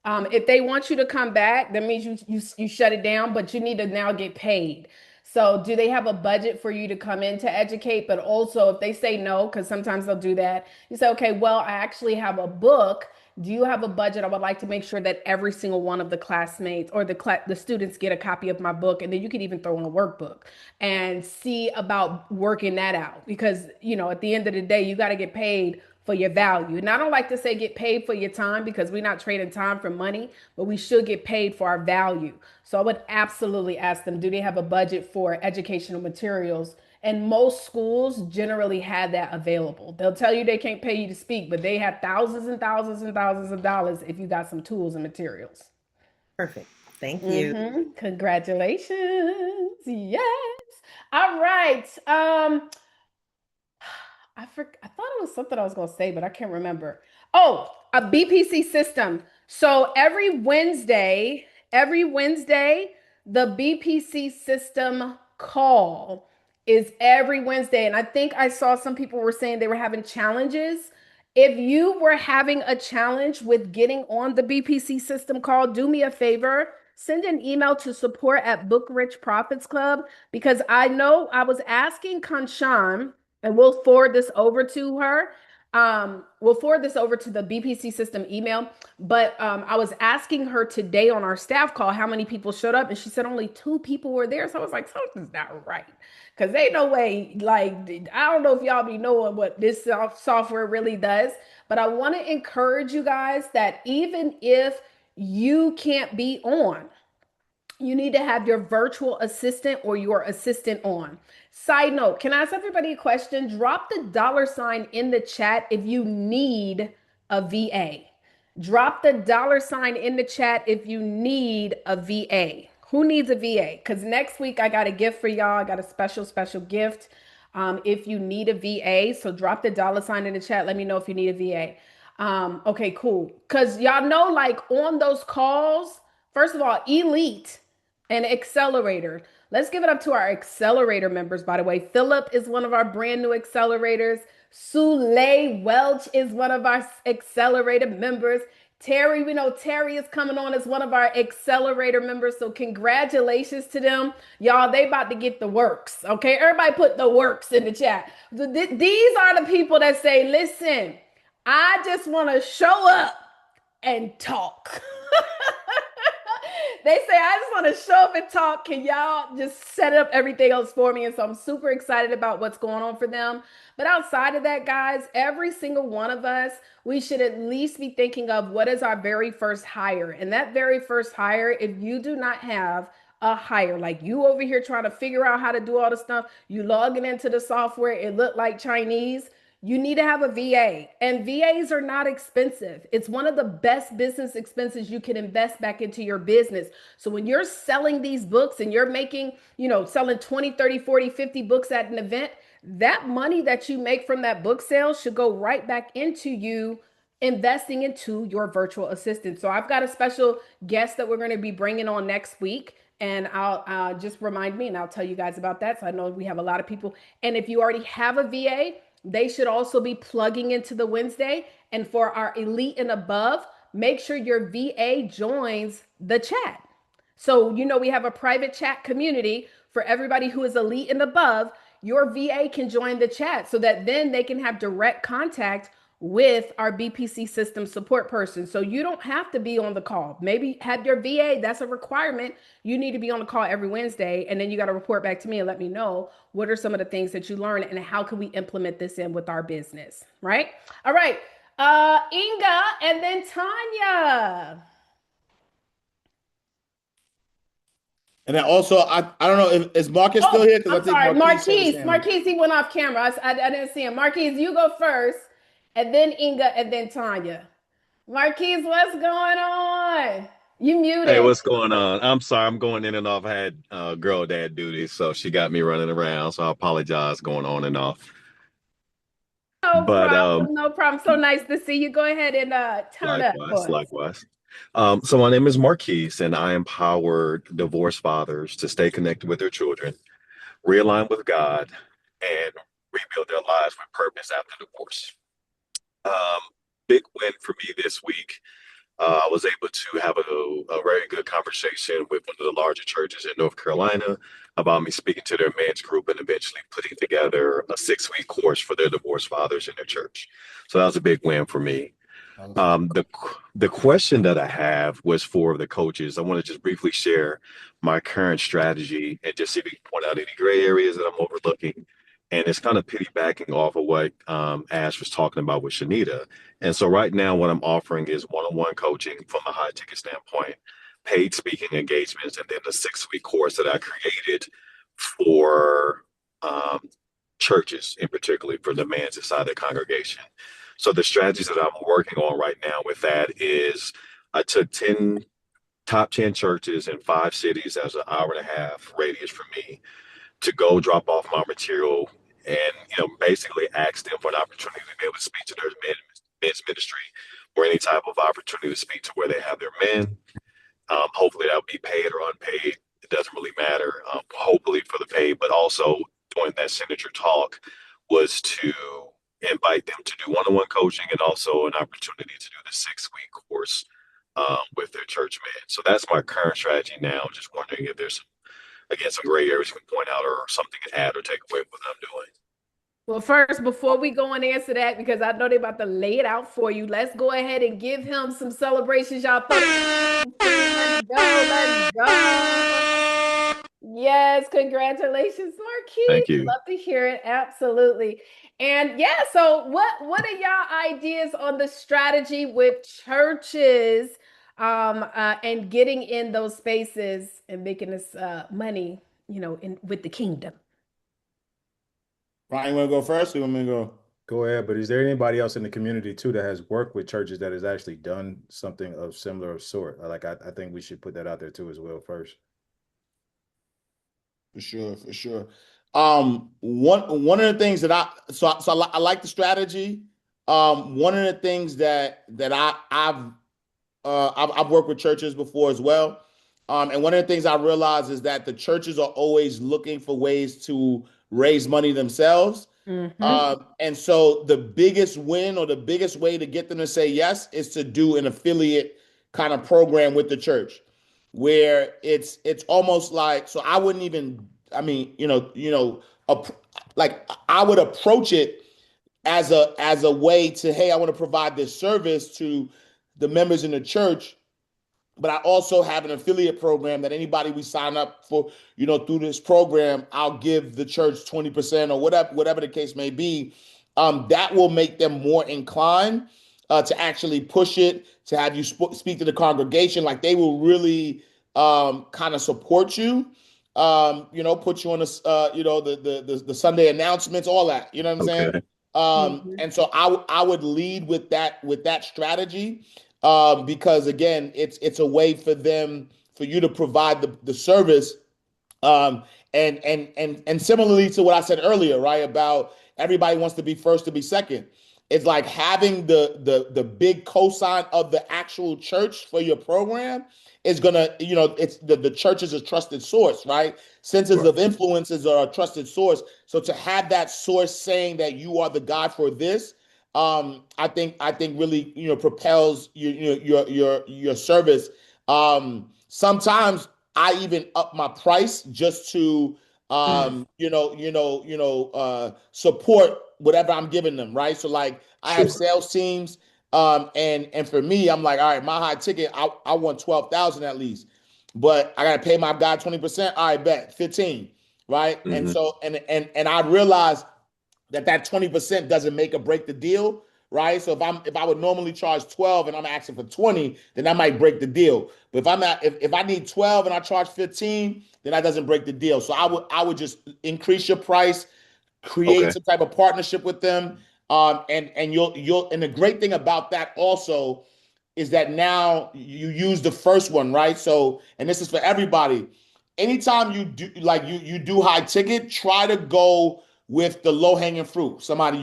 If they want you to come back, that means you shut it down, but you need to now get paid. So, do they have a budget for you to come in to educate? But also, if they say no, because sometimes they'll do that, you say, okay, well, I actually have a book. Do you have a budget? I would like to make sure that every single one of the classmates or the students get a copy of my book, and then you could even throw in a workbook and see about working that out. Because at the end of the day, you got to get paid for your value. And I don't like to say get paid for your time because we're not trading time for money, but we should get paid for our value. So I would absolutely ask them, do they have a budget for educational materials? And most schools generally have that available. They'll tell you they can't pay you to speak, but they have thousands and thousands and thousands of dollars if you got some tools and materials. Perfect. Thank you. Congratulations. Yes. All right. I thought it was something I was going to say, but I can't remember. Oh, a BPC system. So every Wednesday, the BPC system call is every Wednesday. And I think I saw some people were saying they were having challenges. If you were having a challenge with getting on the BPC system call, do me a favor, send an email to support at Book Rich Profits Club because I know I was asking Kanshan, and we'll forward this over to her. We'll forward this over to the BPC system email. But I was asking her today on our staff call how many people showed up, and she said only 2 people were there. So I was like, something's not right. Because ain't no way, like, I don't know if y'all be knowing what this software really does, but I want to encourage you guys that even if you can't be on, you need to have your virtual assistant or your assistant on. Side note, can I ask everybody a question? Drop the $ in the chat if you need a VA. Drop the $ in the chat if you need a VA. Who needs a VA? Because next week I got a gift for y'all. I got a special gift if you need a VA. So drop the $ in the chat. Let me know if you need a VA. Okay, cool. Because y'all know, like on those calls, first of all, Elite and Accelerator. Let's give it up to our Accelerator members, by the way. Philip is one of our brand new accelerators. Sule Welch is one of our Accelerator members. Terry, we know Terry is coming on as one of our Accelerator members. So congratulations to them. Y'all, they about to get the works. Okay, everybody put the works in the chat. These are the people that say, listen, I just want to show up and talk. They say, I just want to show up and talk. Can y'all just set up everything else for me? And so I'm super excited about what's going on for them. But outside of that, guys, every single one of us, we should at least be thinking of what is our very first hire. And that very first hire, if you do not have a hire, like you over here trying to figure out how to do all the stuff, you logging into the software, it looked like Chinese. You need to have a VA, and VAs are not expensive. It's one of the best business expenses you can invest back into your business. So when you're selling these books and you're making, selling 20, 30, 40, 50 books at an event, that money that you make from that book sale should go right back into you investing into your virtual assistant. So I've got a special guest that we're going to be bringing on next week. And I'll just remind me and I'll tell you guys about that. So I know we have a lot of people. And if you already have a VA, they should also be plugging into the Wednesday. And for our elite and above, make sure your VA joins the chat. So, we have a private chat community for everybody who is elite and above. Your VA can join the chat so that then they can have direct contact with our BPC system support person. So you don't have to be on the call. Maybe have your VA, that's a requirement. You need to be on the call every Wednesday. And then you got to report back to me and let me know what are some of the things that you learned and how can we implement this in with our business, right? All right. Inga and then Tanya. And then also, I don't know if is Marcus still here because I I'm think sorry, Marquise. Marquise, he went off camera. I didn't see him. Marquise, you go first, and then Inga, and then Tanya. Marquise, what's going on? You Hey, muted. what's going on? I'm sorry, I'm going in and off. I had girl dad duty, so she got me running around. So I apologize going on and off. No But problem, no problem. So nice to see you. Go ahead and turn up likewise, for us. likewise. So my name is Marquise, and I empower divorced fathers to stay connected with their children, realign with God, and rebuild their lives with purpose after divorce. Um, Big win for me this week. I was able to have a very good conversation with one of the larger churches in North Carolina about me speaking to their men's group and eventually putting together a 6-week course for their divorced fathers in their church. So that was a big win for me. Awesome. The question that I have was for the coaches. I want to just briefly share my current strategy and just see if you can point out any gray areas that I'm overlooking. And it's kind of piggybacking off of what Ash was talking about with Shanita. And so right now, what I'm offering is one-on-one coaching from a high ticket standpoint, paid speaking engagements, and then the 6-week course that I created for um, churches, in particular for the man's inside the congregation. So the strategies that I'm working on right now with that is I took 10 top 10 churches in 5 cities as an hour and a half radius for me to go drop off my material and basically ask them for an opportunity to be able to speak to their men's ministry or any type of opportunity to speak to where they have their men. Hopefully that would be paid or unpaid. It doesn't really matter. Hopefully for the paid, but also during that signature talk was to invite them to do one-on-one coaching and also an opportunity to do the 6-week course with their church men. So that's my current strategy now. Just wondering if there's, again, some gray areas you can point out or something to add or take away from what I'm doing. Well, first, before we go and answer that, because I know they're about to lay it out for you, let's go ahead and give him some celebrations. Y'all throw the emojis, please. Let's go. Let's go. Yes, congratulations, Thank Marquise. you. Love to hear it. Absolutely. And yeah, so what are y'all ideas on the strategy with churches and getting in those spaces and making this money, with the kingdom? Brian, you want to go first or you want me to go? Go ahead, but is there anybody else in the community too that has worked with churches that has actually done something of similar sort? I think we should put that out there too as well first. For sure, for sure. One of the things that I like the strategy. One of the things that I've worked with churches before as well. And one of the things I realize is that the churches are always looking for ways to raise money themselves. Mm-hmm. And so the biggest win or the biggest way to get them to say yes is to do an affiliate kind of program with the church where it's almost like, so I wouldn't even, I mean, like I would approach it as a way to, hey, I want to provide this service to the members in the church, but I also have an affiliate program that anybody we sign up for, through this program, I'll give the church 20% or whatever the case may be. That will make them more inclined to actually push it, to have you speak to the congregation. Like they will really kind of support you. Put you on the Sunday announcements, all that. You know what I'm saying? Okay. Mm-hmm. And so I would lead with that strategy, because again, it's a way for you to provide the service, um, and similarly to what I said earlier, right? About everybody wants to be first to be second. It's like having the big cosign of the actual church for your program is gonna, it's the church is a trusted source, right? Centers Right. of influences are a trusted source. So to have that source saying that you are the guy for this, I think really, propels your service. Sometimes I even up my price just to support whatever I'm giving them, right? So like I have Sure. sales teams, and for me, I'm like, all right, my high ticket, I want 12,000 at least, but I gotta pay my guy 20%. All right, bet 15, right? And Hmm. so and I realized that 20% doesn't make or break the deal, right? So if I would normally charge 12 and I'm asking for 20, then that might break the deal. But if I need 12 and I charge 15, then that doesn't break the deal. So I would just increase your price, create Okay. some type of partnership with them. And you'll and the great thing about that also is that now you use the first one, right? So, and this is for everybody. Anytime you do like you do high ticket, try to go with the low hanging fruit. Somebody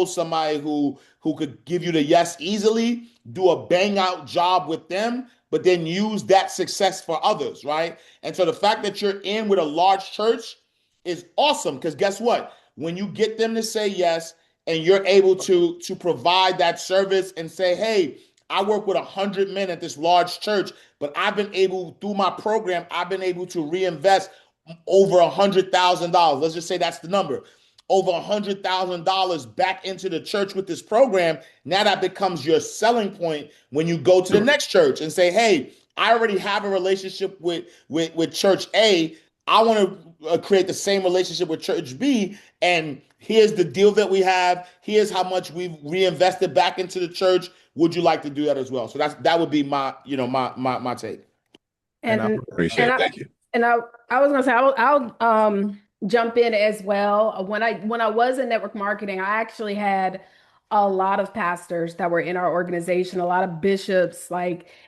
somebody who could give you the yes easily. Do a bang out job with them, but then use that success for others, right? And so the fact that you're in with a large church is awesome because guess what? When you get them to say yes and you're able to provide that service and say, hey, I work with 100 men at this large church, but I've been able, through my program, I've been able to reinvest over $100,000. Let's just say that's the number. Over $100,000 back into the church with this program. Now that becomes your selling point when you go to the Sure. next church and say, hey, I already have a relationship with church A. I want to create the same relationship with church B. And here's the deal that we have. Here's how much we've reinvested back into the church. Would you like to do that as well? So that would be my take. And I And would Appreciate and it. I Thank you. and I was gonna say I'll jump in as well. When I was in network marketing, I actually had a lot of pastors that were in our organization, a lot of bishops,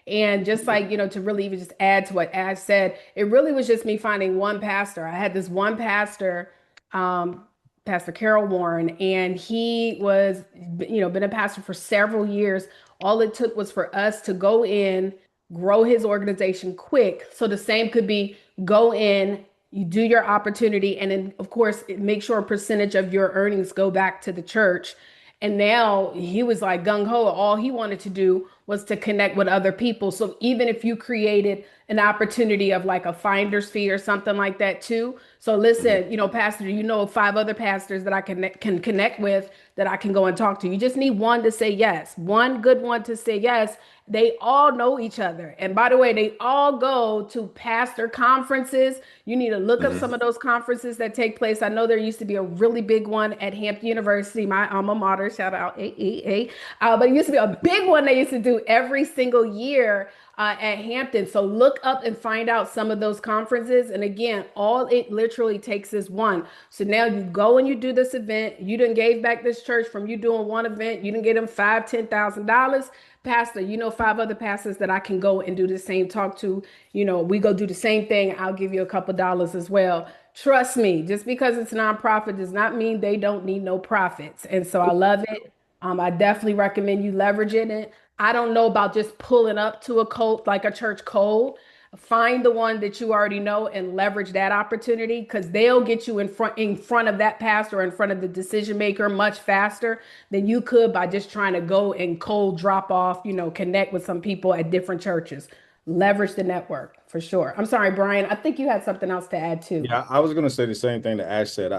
and just to really even just add to what Ash said, it really was just me finding one pastor. I had this one pastor, um, Pastor Carol Warren, and he was, been a pastor for several years. All it took was for us to go in, grow his organization quick. So the same could be go in, you do your opportunity, and then of course make sure a percentage of your earnings go back to the church. And now he was like gung ho. All he wanted to do was to connect with other people. So even if you created an opportunity of like a finder's fee or something like that too. So listen, pastor, 5 other pastors that I can connect with that I can go and talk to. You just need one to say yes, one good one to say yes. They all know each other. And by the way, they all go to pastor conferences. You need to look up Hmm. some of those conferences that take place. I know there used to be a really big one at Hampton University, my alma mater, shout out AEA. But it used to be a big one they used to do every single year at Hampton. So look up and find out some of those conferences. And again, all it literally takes is one. So now you go and you do this event. You done gave back this church from you doing one event. You didn't get them $5,000, $10,000. Pastor, 5 other pastors that I can go and do the same talk to. We go do the same thing. I'll give you a couple dollars as well. Trust me, just because it's nonprofit does not mean they don't need no profits. And so I love it. I definitely recommend you leveraging it. I don't know about just pulling up to a cult like a church cold. Find the one that you already know and leverage that opportunity because they'll get you in front of that pastor or in front of the decision maker much faster than you could by just trying to go and cold drop off, connect with some people at different churches. Leverage the network for sure. I'm sorry, Brian. I think you had something else to add too. Yeah, I was going to say the same thing that Ash said.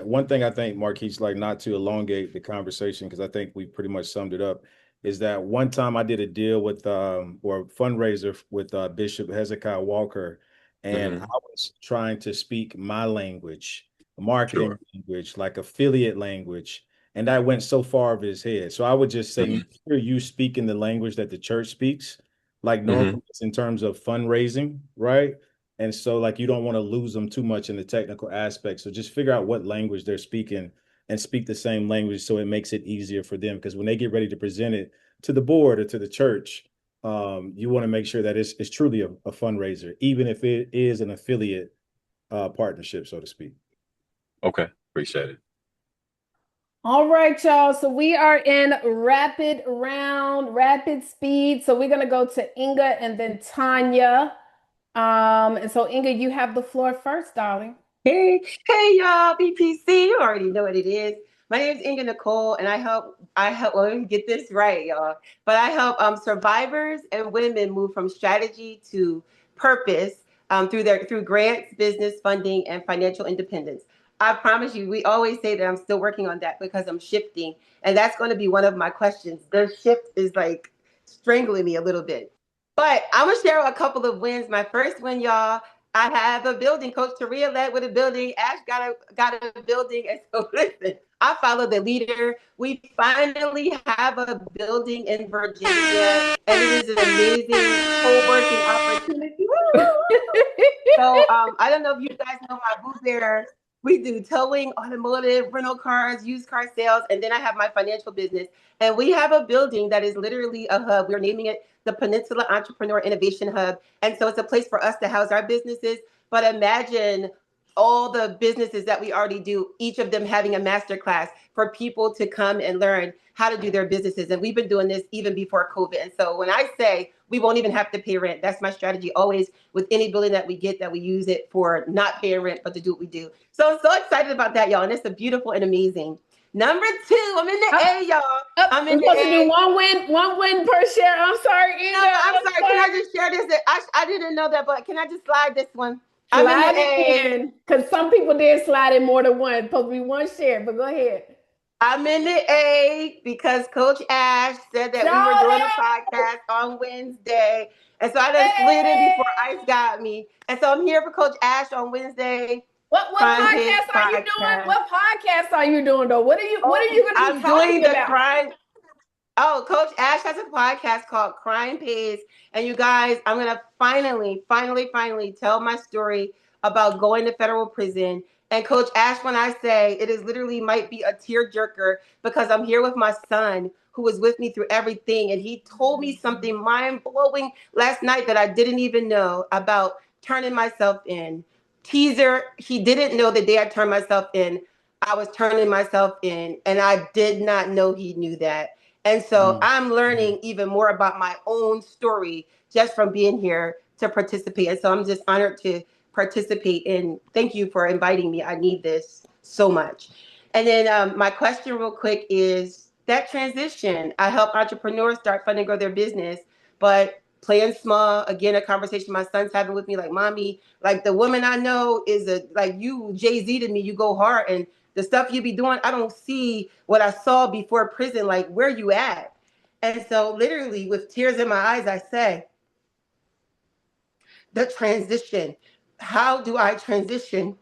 One thing I think, Marquise, like not to elongate the conversation, because I think we pretty much summed it up, is that one time I did a deal with, or fundraiser with Bishop Hezekiah Walker, and I Hmm. was trying to speak my language, marketing Sure. language, like affiliate language, and I went so far over his head. So I would just say, make Hmm. sure you speak in the language that the church speaks, like Hmm. normally it's in terms of fundraising, right? And so, like, you don't want to lose them too much in the technical aspect. So just figure out what language they're speaking and speak the same language so it makes it easier for them. Because when they get ready to present it to the board or to the church, you want to make sure that it's truly a fundraiser, even if it is an affiliate partnership, so to speak. Okay. Appreciate it. All right, y'all. So we are in rapid round, rapid speed. So we're gonna go to Inga and then Tanya. And so Inga, you have the floor first, darling. Hey, y'all, BPC. You already know what it is. My name is Inga Nicole, and I help. Well, let me get this right, y'all. But I help survivors and women move from strategy to purpose through grants, business funding, and financial independence. I promise you, we always say that I'm still working on that because I'm shifting, and that's going to be one of my questions. The shift is like strangling me a little bit. But I'm gonna share a couple of wins. My first win, y'all. I have a building. Coach Taria led with a building. Ash got a building. And so listen, I follow the leader. We finally have a building in Virginia, and it is an amazing co-working opportunity. So I don't know if you guys know my booth there. We do towing, automotive, rental cars, used car sales, and then I have my financial business. And we have a building that is literally a hub. We're naming it the Peninsula Entrepreneur Innovation Hub. And so it's a place for us to house our businesses. But imagine all the businesses that we already do, each of them having a master class for people to come and learn how to do their businesses. And we've been doing this even before COVID. And so when I say we won't even have to pay rent, that's my strategy always with any building that we get, that we use it for not paying rent, but to do what we do. So I'm so excited about that, y'all. And it's a beautiful and amazing. Number two, I'm in the Up, A, y'all. I'm we're in the supposed to do A. one win per share. I'm sorry, No, Inga. I'm I'm sorry. Can I sorry. just share this? I didn't know that, but can I just slide this one? I'm in the Slide it A. in. Because some people did slide in more than one. Supposed to be one share, but go ahead. I'm in the A because Coach Ash said that we were Shout doing a it! podcast on Wednesday. And so I done slid in before Hey! Ice got me. And so I'm here for Coach Ash on Wednesday. What Crime Pigs podcast are you doing? podcast. What podcast are you doing though? What are you Oh, gonna be I'm doing talking the about? crime. Oh, Coach Ash has a podcast called Crime Pays. And you guys, I'm going to finally tell my story about going to federal prison. And Coach Ash, when I say it is literally might be a tear jerker because I'm here with my son who was with me through everything. And he told me something mind blowing last night that I didn't even know about turning myself in. Teaser, he didn't know the day I turned myself in. I was turning myself in, and I did not know he knew that. And so Mm. I'm learning even more about my own story just from being here to participate. And so I'm just honored to participate. And thank you for inviting me. I need this so much. And then my question, real quick, is that transition. I help entrepreneurs start, fund, and grow their business. But playing small. Again, a conversation my son's having with me, like, mommy, like the woman I know is like you, Jay-Z to me, you go hard. And the stuff you be doing, I don't see what I saw before prison. Like, where you at? And so literally with tears in my eyes, I say, the transition. How do I transition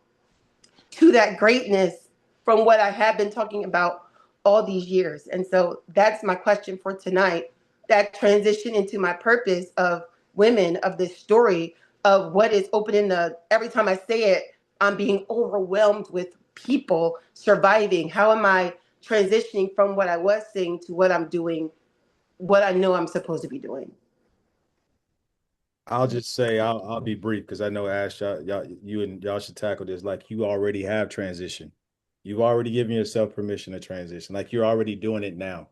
to that greatness from what I have been talking about all these years? And so that's my question for tonight. That transition into my purpose of women, of this story, of what is opening the, every time I say it, I'm being overwhelmed with people surviving. How am I transitioning from what I was saying to what I'm doing, what I know I'm supposed to be doing? I'll just say I'll be brief because I know Ash, you and y'all should tackle this. Like you already have transition. You've already given yourself permission to transition. Like you're already doing it now,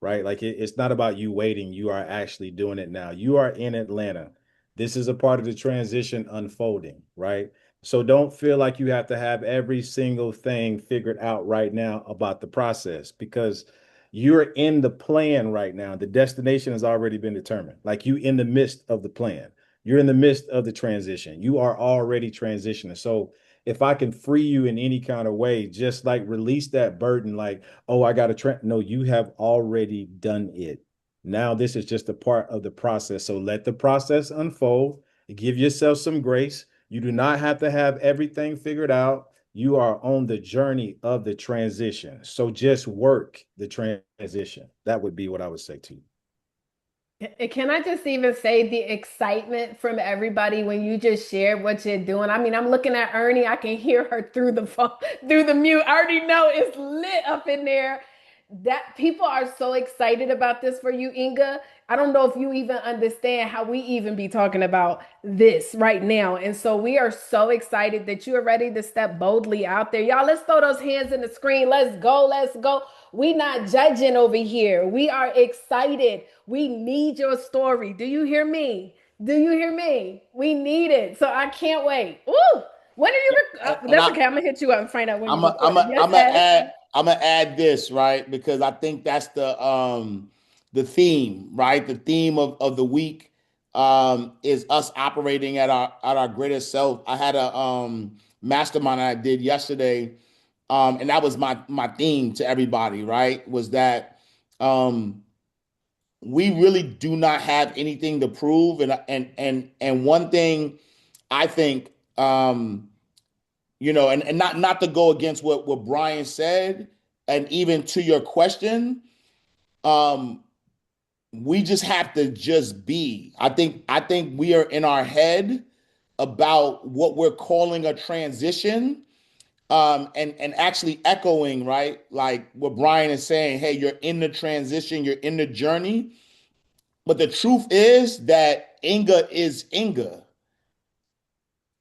right? Like it's not about you waiting. You are actually doing it now. You are in Atlanta. This is a part of the transition unfolding, right? So don't feel like you have to have every single thing figured out right now about the process because you're in the plan right now. The destination has already been determined. Like you in the midst of the plan. You're in the midst of the transition. You are already transitioning. So if I can free you in any kind of way, just like release that burden, like, oh, I got to no, you have already done it. Now this is just a part of the process. So let the process unfold. Give yourself some grace. You do not have to have everything figured out. You are on the journey of the transition. So just work the transition. That would be what I would say to you. Can I just even say the excitement from everybody when you just shared what you're doing? I mean, I'm looking at Ernie. I can hear her through the phone, through the mute. I already know it's lit up in there. That people are so excited about this for you, Inga. I don't know if you even understand how we even be talking about this right now. And so we are so excited that you are ready to step boldly out there. Y'all, let's throw those hands in the screen. Let's go. Let's go. We not judging over here. We are excited. We need your story. Do you hear me? Do you hear me? We need it. So I can't wait. Ooh, when are you? And That's okay. I'm gonna hit you up and find out when I'm you a, I'm record. a, Yes, I'm gonna Ash. add I'm gonna add this, right, because I think that's the theme, right? The theme of the week is us operating at our greatest self. I had a mastermind I did yesterday, and that was my theme to everybody, right? Was that um we really do not have anything to prove, and one thing I think and not to go against what Brian said, and even to your question, um, we just have to just be. I think we are in our head about what we're calling a transition, and actually echoing, right, like what Brian is saying. Hey, you're in the transition, you're in the journey, but the truth is that Inga is Inga.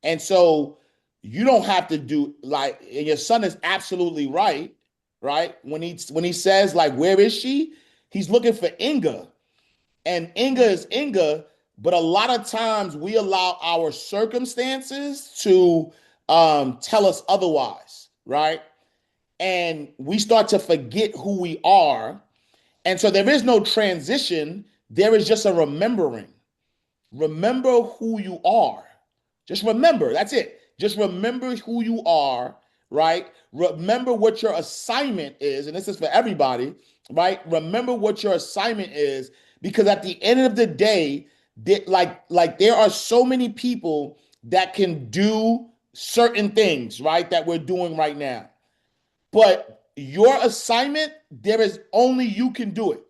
And so you don't have to do like, and your son is absolutely right, right? When he says like, where is she? He's looking for Inga. And Inga is Inga, but a lot of times we allow our circumstances to tell us otherwise, right? And we start to forget who we are. And so there is no transition, there is just a remembering. Remember who you are. Just remember. That's it. Just remember who you are, right? Remember what your assignment is. And this is for everybody, right? Remember what your assignment is, because at the end of the day, like there are so many people that can do certain things, right? That we're doing right now. But your assignment, there is only you can do it.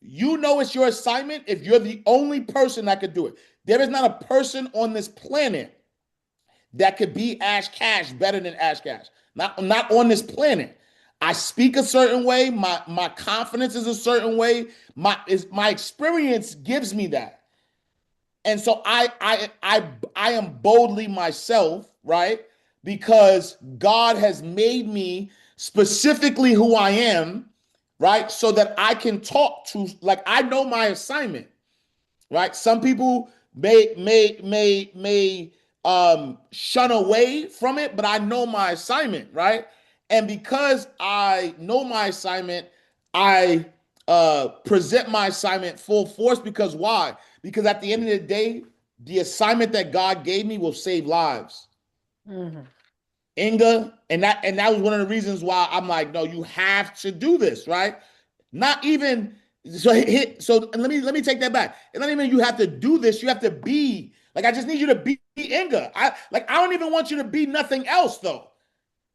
You know it's your assignment if you're the only person that could do it. There is not a person on this planet that could be Ash Cash better than Ash Cash. Not on this planet. I speak a certain way. My confidence is a certain way. My experience gives me that. And so I am boldly myself, right? Because God has made me specifically who I am, right? So that I can talk to, like, I know my assignment, right? Some people may shun away from it, but I know my assignment, right? And because I know my assignment, I present my assignment full force. Because why? Because at the end of the day, the assignment that God gave me will save lives. Mm-hmm. Inga, and that was one of the reasons why I'm like, no, you have to do this, right? Not even so let me take that back. And not even you have to do this, you have to be like, I just need you to be Inga. I don't even want you to be nothing else though,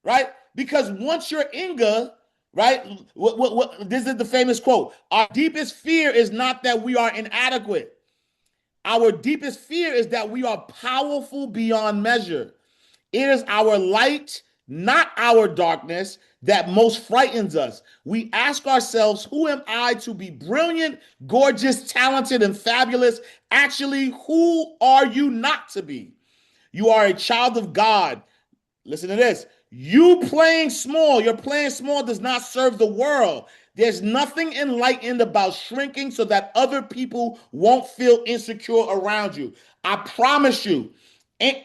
right? Because once you're Inga, right? This is the famous quote. Our deepest fear is not that we are inadequate. Our deepest fear is that we are powerful beyond measure. It is our light, not our darkness, that most frightens us. We ask ourselves, who am I to be brilliant, gorgeous, talented, and fabulous? Actually, who are you not to be? You are a child of God. Listen to this. Your playing small does not serve the world. There's nothing enlightened about shrinking so that other people won't feel insecure around you. I promise you,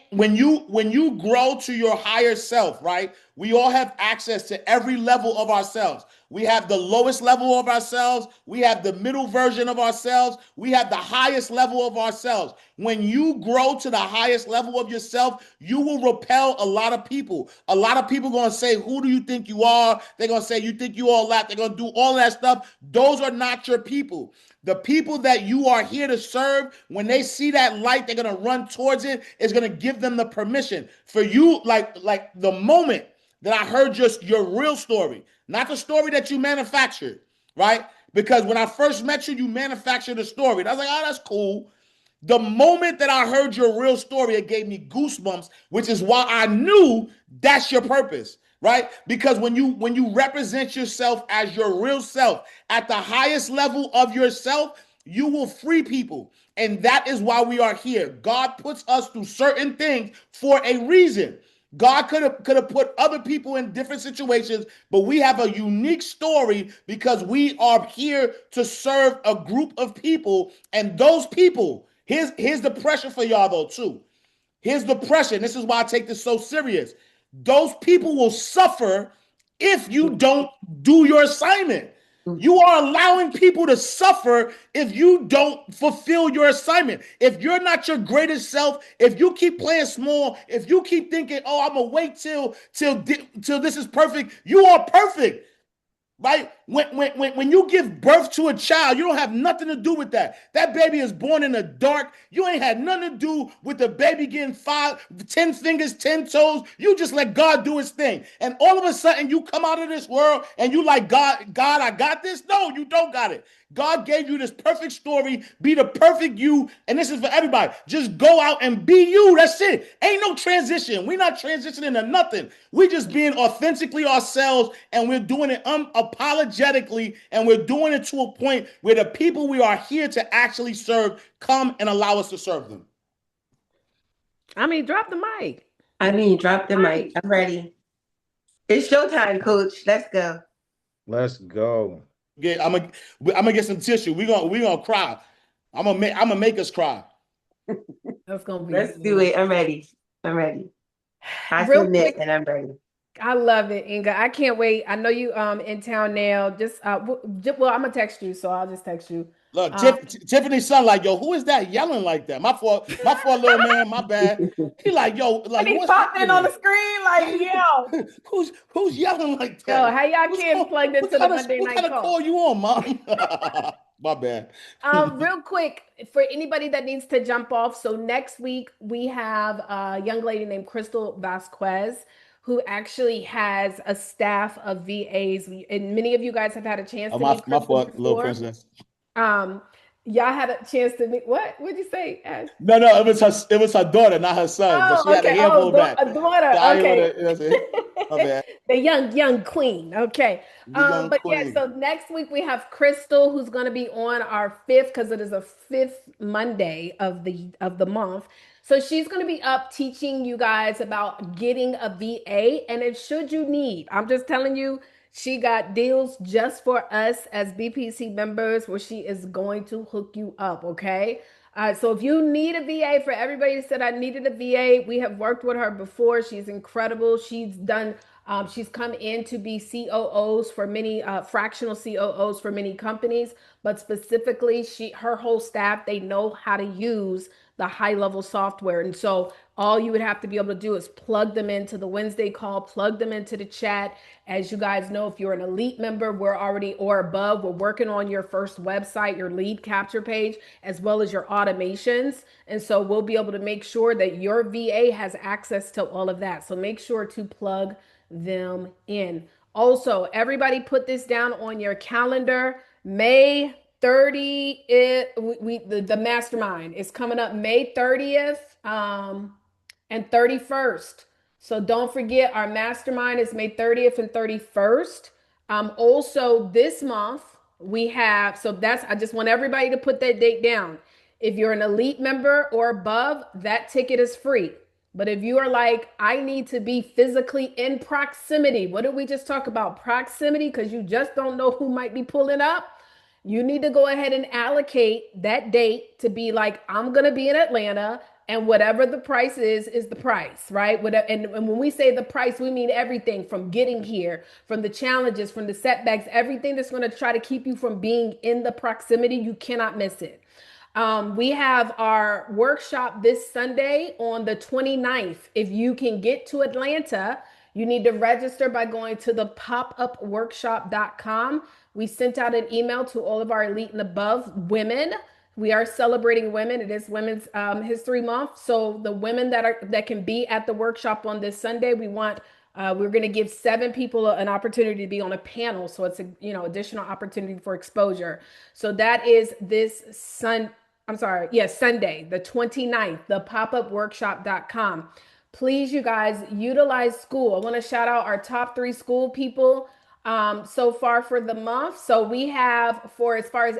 when you grow to your higher self, right? We all have access to every level of ourselves. We have the lowest level of ourselves. We have the middle version of ourselves. We have the highest level of ourselves. When you grow to the highest level of yourself, you will repel a lot of people. A lot of people are going to say, who do you think you are? They're going to say, you think you all that. They're going to do all that stuff. Those are not your people. The people that you are here to serve, when they see that light, they're going to run towards it. It's going to give them the permission. For you, like the moment that I heard just your real story, not the story that you manufactured, right? Because when I first met you, you manufactured a story. And I was like, oh, that's cool. The moment that I heard your real story, it gave me goosebumps, which is why I knew that's your purpose, right? Because when you represent yourself as your real self at the highest level of yourself, you will free people. And that is why we are here. God puts us through certain things for a reason. God could have put other people in different situations, but we have a unique story because we are here to serve a group of people, and those people, here's the pressure for y'all though too. Here's the pressure, and this is why I take this so serious. Those people will suffer if you don't do your assignment. You are allowing people to suffer if you don't fulfill your assignment. If you're not your greatest self, if you keep playing small, if you keep thinking, "Oh, I'm gonna wait till this is perfect," you are perfect. Right? When you give birth to a child, you don't have nothing to do with that. That baby is born in the dark. You ain't had nothing to do with the baby getting 10 fingers, 10 toes. You just let God do his thing. And all of a sudden you come out of this world and you like, God, I got this. No, you don't got it. God gave you this perfect story. Be the perfect you. And this is for everybody. Just go out and be you. That's it. Ain't no transition. We're not transitioning to nothing. We're just being authentically ourselves, and we're doing it unapologetically, and we're doing it to a point where the people we are here to actually serve come and allow us to serve them. I mean, drop the mic. Drop the mic. I'm ready. It's showtime, coach. Let's go. Let's go. I'm gonna get some tissue. We're gonna cry. I'm gonna make us cry. That's gonna be. Let's do it. I'm ready. I Real submit, quick, and I'm ready. I love it, Inga. I can't wait. I know you in town now. Just well, I'm gonna text you, so I'll just text you. Look, Tiffany's son, like, yo, who is that yelling like that? My fault, little man. My bad. He like, yo, like, and he what's popped in happening? on the screen, like, yo, who's yelling like that? yo, how y'all kids plugged into the Monday night call? What kind of call you on, mom? My bad. Real quick, for anybody that needs to jump off. So next week we have a young lady named Crystal Vasquez, who actually has a staff of VAs. And many of you guys have had a chance to meet my Crystal fault, little before. princess. Y'all had a chance to meet. What'd you say, Ash? No, it was her daughter, not her son. But she had a handful back. A daughter. So Okay. My bad. The young queen. Okay. The young But queen. yeah, so next week we have Crystal, who's going to be on our fifth, because it is a fifth Monday of the month. So she's going to be up teaching you guys about getting a VA, and it should you need. I'm just telling you, she got deals just for us as BPC members where she is going to hook you up, okay? So if you need a VA, for everybody that said I needed a VA, we have worked with her before. She's incredible. She's come in to be COOs for many, fractional COOs for many companies, but specifically, her whole staff, they know how to use the high level software. And so all you would have to be able to do is plug them into the Wednesday call, plug them into the chat. As you guys know, if you're an elite member, we're already or above, we're working on your first website, your lead capture page, as well as your automations. And so we'll be able to make sure that your VA has access to all of that. So make sure to plug them in. Also, everybody put this down on your calendar. May 30, the mastermind is coming up May 30th and 31st. So don't forget, our mastermind is May 30th and 31st. Also, this month we have, so that's, I just want everybody to put that date down. If you're an elite member or above, that ticket is free. But if you are like, I need to be physically in proximity, what did we just talk about? Proximity, because you just don't know who might be pulling up. You need to go ahead and allocate that date to be like, I'm going to be in Atlanta, and whatever the price is the price, right? And when we say the price, we mean everything from getting here, from the challenges, from the setbacks, everything that's going to try to keep you from being in the proximity. You cannot miss it. We have our workshop this Sunday on the 29th. If you can get to Atlanta, you need to register by going to the popupworkshop.com. We sent out an email to all of our elite and above women. We are celebrating women. It is Women's History Month. So the women that can be at the workshop on this Sunday, we're going to give 7 people an opportunity to be on a panel. So it's a additional opportunity for exposure. So that is this Sunday, the 29th, the popupworkshop.com. Please, you guys, utilize school. I want to shout out our top 3 school people so far for the month. So we have, for as far as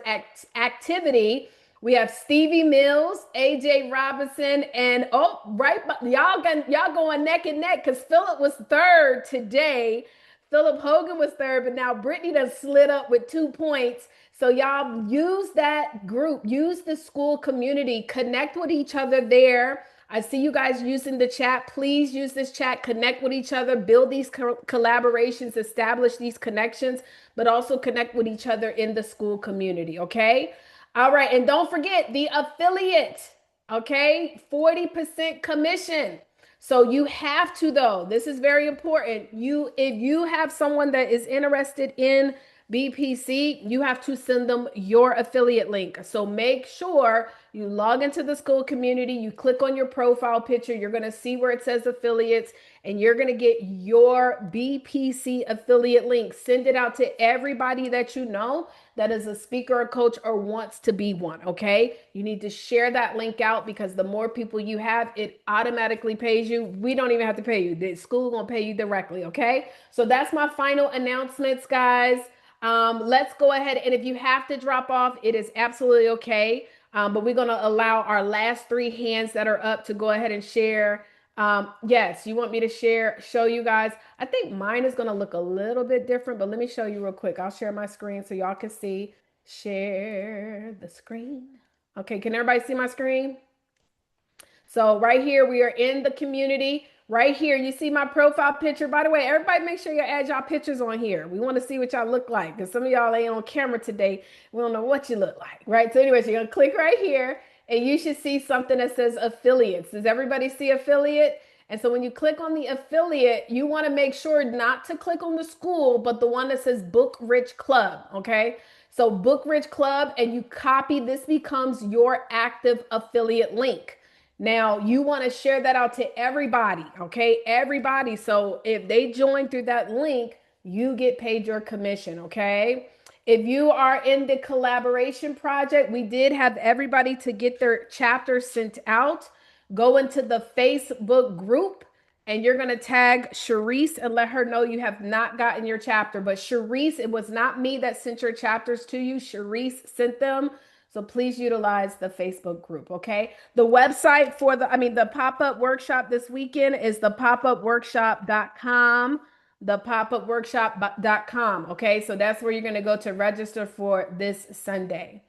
activity, we have Stevie Mills, AJ Robinson, and y'all going neck and neck because Philip was third today. Philip Hogan was third, but now Brittany done slid up with 2 points. So y'all use that group, use the school community, connect with each other there. I see you guys using the chat. Please use this chat, connect with each other, build these collaborations, establish these connections, but also connect with each other in the school community, okay? All right, and don't forget the affiliate, okay? 40% commission. So you have to, though, this is very important. If you have someone that is interested in BPC, you have to send them your affiliate link. So make sure you log into the school community, you click on your profile picture, you're going to see where it says affiliates, and you're going to get your BPC affiliate link. Send it out to everybody that you know that is a speaker, a coach, or wants to be one, okay? You need to share that link out because the more people you have, it automatically pays you. We don't even have to pay you. The school gonna pay you directly, okay? So that's my final announcements, guys. Let's go ahead, and if you have to drop off, it is absolutely okay. But we're gonna allow our last 3 hands that are up to go ahead and share. Yes, you want me to show you guys. I think mine is gonna look a little bit different, but let me show you real quick. I'll share my screen so y'all can see. Share the screen. Okay, can everybody see my screen? So right here, we are in the community. Right here, you see my profile picture. By the way, everybody make sure you add y'all pictures on here. We want to see what y'all look like because some of y'all ain't on camera today. We don't know what you look like, right? So anyways, you're going to click right here and you should see something that says affiliates. Does everybody see affiliate? And so when you click on the affiliate, you want to make sure not to click on the school, but the one that says Book Rich Club, okay? So Book Rich Club, and you copy, this becomes your active affiliate link. Now, you want to share that out to everybody, okay? Everybody. So if they join through that link, you get paid your commission, okay? If you are in the collaboration project, we did have everybody to get their chapter sent out. Go into the Facebook group and you're going to tag Sharice and let her know you have not gotten your chapter. But Sharice, it was not me that sent your chapters to you. Sharice sent them. So please utilize the Facebook group, okay? The website for the pop-up workshop this weekend is the popupworkshop.com, the popupworkshop.com, okay? So that's where you're going to go to register for this Sunday.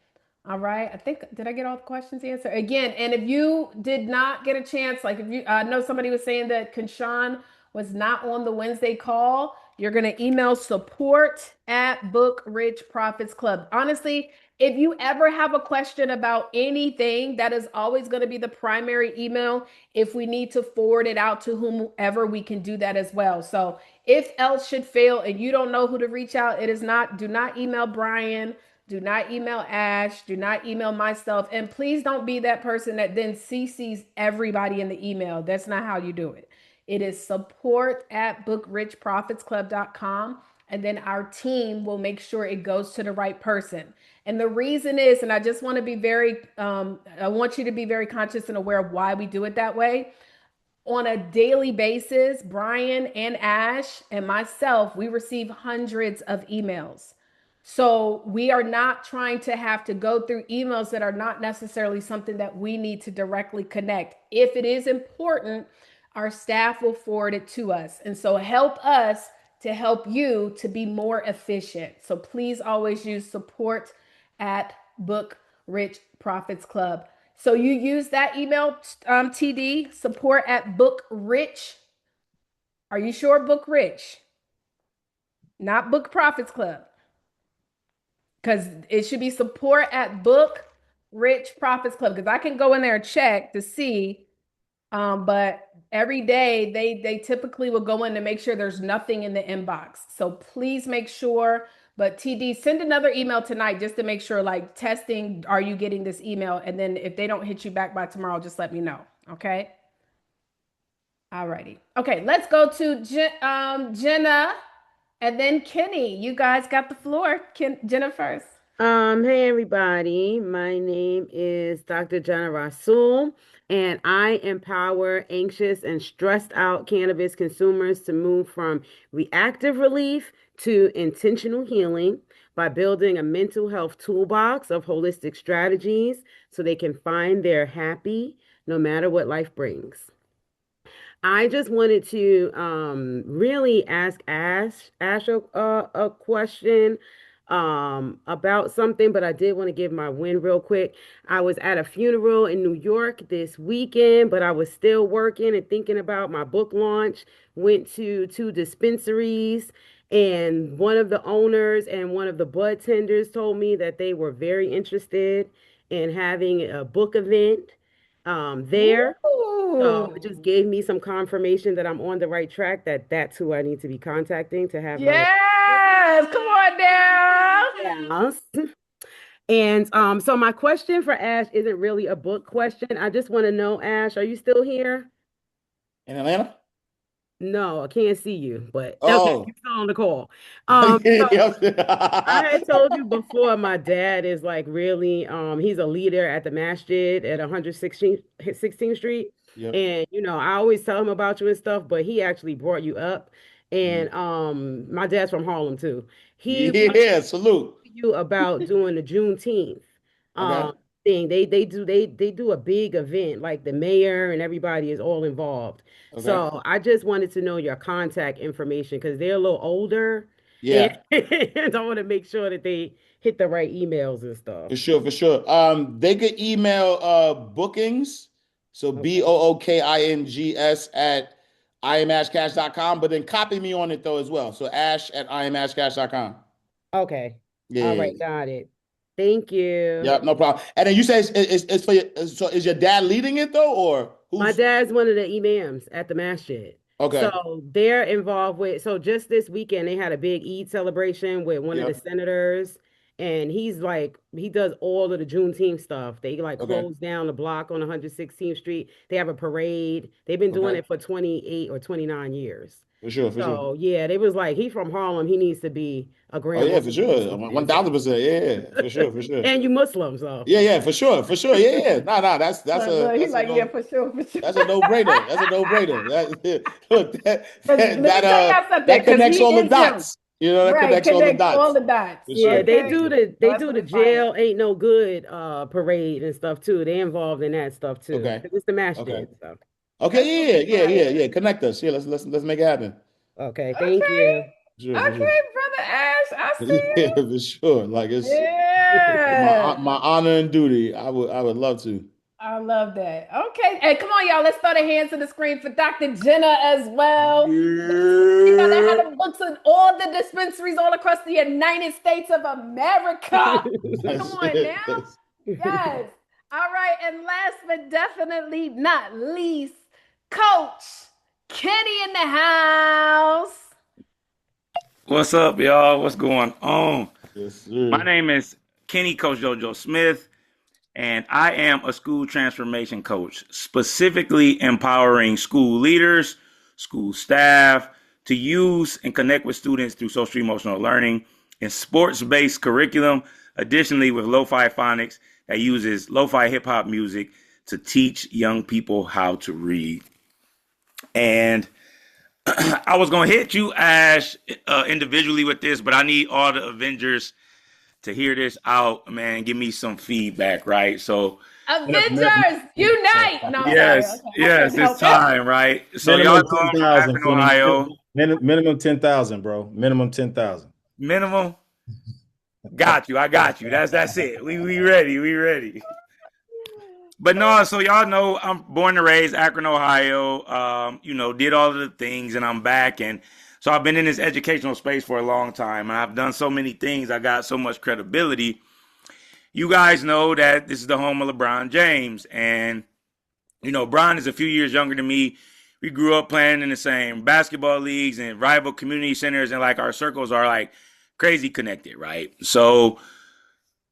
All right. I think, did I get all the questions answered? Again, and if you did not get a chance, like if you, I know somebody was saying that Kanshan was not on the Wednesday call, you're going to email support at Book Rich Profits Club. Honestly, if you ever have a question about anything, that is always going to be the primary email. If we need to forward it out to whomever, we can do that as well. So if else should fail and you don't know who to reach out, it is not, do not email Brian. Do not email Ash. Do not email myself. And please don't be that person that then CCs everybody in the email. That's not how you do it. It is support at bookrichprofitsclub.com. And then our team will make sure it goes to the right person. And the reason is, and I just want to be very, I want you to be very conscious and aware of why we do it that way. On a daily basis, Brian and Ash and myself, we receive hundreds of emails. So we are not trying to have to go through emails that are not necessarily something that we need to directly connect. If it is important, our staff will forward it to us. And so help us to help you to be more efficient. So please always use support at Book Rich Profits Club. So you use that email, TD, support at Book Rich. Are you sure Book Rich? Not Book Profits Club. Because it should be support at Book Rich Profits Club. Because I can go in there and check to see, but every day they typically will go in to make sure there's nothing in the inbox. So please make sure. But TD, send another email tonight just to make sure, like testing, are you getting this email? And then if they don't hit you back by tomorrow, just let me know. Okay. All righty. Okay, let's go to Jenna. And then Kenny, you guys got the floor. Jenna first. Hey everybody, my name is Dr. Jana Rasul, and I empower anxious and stressed out cannabis consumers to move from reactive relief to intentional healing by building a mental health toolbox of holistic strategies so they can find their happy no matter what life brings. I just wanted to really ask Ash a question about something, but I did want to give my win real quick. I was at a funeral in New York this weekend, but I was still working and thinking about my book launch. Went to two dispensaries, and one of the owners and one of the bud tenders told me that they were very interested in having a book event there. So it just gave me some confirmation that I'm on the right track, that that's who I need to be contacting to have my Yes, come on now. yes. And so my question for Ash isn't really a book question. I just want to know, Ash, are you still here? In Atlanta? No, I can't see you, but okay, Oh. you're still on the call. So I had told you before, my dad is like really, he's a leader at the masjid at 116th Street. Yep. And I always tell him about you and stuff, but he actually brought you up. And my dad's from Harlem too. He Yeah, salute. you about doing the Juneteenth Okay. thing. They do a big event, like the mayor and everybody is all involved. Okay. So I just wanted to know your contact information because they're a little older. Yeah. And I want to make sure that they hit the right emails and stuff. For sure, for sure. They could email bookings. So bookings at imashcash.com, but then copy me on it though as well. So ash at imashcash.com. Okay. Yeah, All yeah, right, yeah. got it. Thank you. Yep, no problem. And then you say it's for your, so is your dad leading it though, or My who's dad's one of the imams at the masjid. okay? So they're involved with, so just this weekend, they had a big Eid celebration with one of the Yep. senators. And he's like, he does all of the Juneteenth stuff. They like Okay. close down the block on 116th Street. They have a parade. They've been doing Okay. it for 28 or 29 years. For sure, for sure. So yeah, they was like, he's from Harlem. He needs to be a Oh yeah, grandma for to do sure. something. So 1000%. Yeah, yeah, for sure, for sure. and you Muslim, so Yeah, yeah, for sure, for sure. Yeah, yeah. No, that's He's that's a like, yeah, no for sure, for sure. that's a no-brainer. That's a no-brainer. Look, Let me tell y'all something, that because connects he all the is him. dots. You know, that Right, connects all the connect all dots. the dots. For yeah, sure. they Okay. do the That's what it's fire. jail ain't no good parade and stuff too. They involved in that stuff too. Okay. 'Cause it's the Okay. masjid. So Okay, That's yeah, what yeah, yeah, fire. yeah. Connect us. Yeah, let's make it happen. okay, Okay. thank you. For sure, for Okay, sure. brother Ash, I see Yeah, you. for sure. Like it's Yeah, My honor and duty. I would love to. I love that. Okay. Hey, come on, y'all. Let's throw the hands to the screen for Dr. Jenna as well. You know, they Yeah. have the books in all the dispensaries all across the United States of America. Come That's on it. now. Yes. All right. And last but definitely not least, Coach Kenny in the house. What's up, y'all? What's going on? Yes, My sir. name is Kenny Coach JoJo Smith, and I am a school transformation coach, specifically empowering school leaders, school staff to use and connect with students through social emotional learning and sports-based curriculum. Additionally, with lo-fi phonics that uses lo-fi hip hop music to teach young people how to read. And I was gonna hit you Ash individually with this, but I need all the Avengers to hear this out, man. Give me some feedback, right? So Avengers, unite. No, I'm sorry. yes, Okay. I yes, couldn't it's help it. time, right? So y'all Minimum know I'm from 10,000, Akron, Kenny. Ohio. Minimum 10,000, bro. Minimum 10,000. Minimum. Got you. I got you. That's it. We ready. We ready. But no, so y'all know I'm born and raised Akron, Ohio. Did all of the things, and I'm back, and so I've been in this educational space for a long time, and I've done so many things. I got so much credibility. You guys know that this is the home of LeBron James, and Bron is a few years younger than me. We grew up playing in the same basketball leagues and rival community centers, and like our circles are like crazy connected, right? So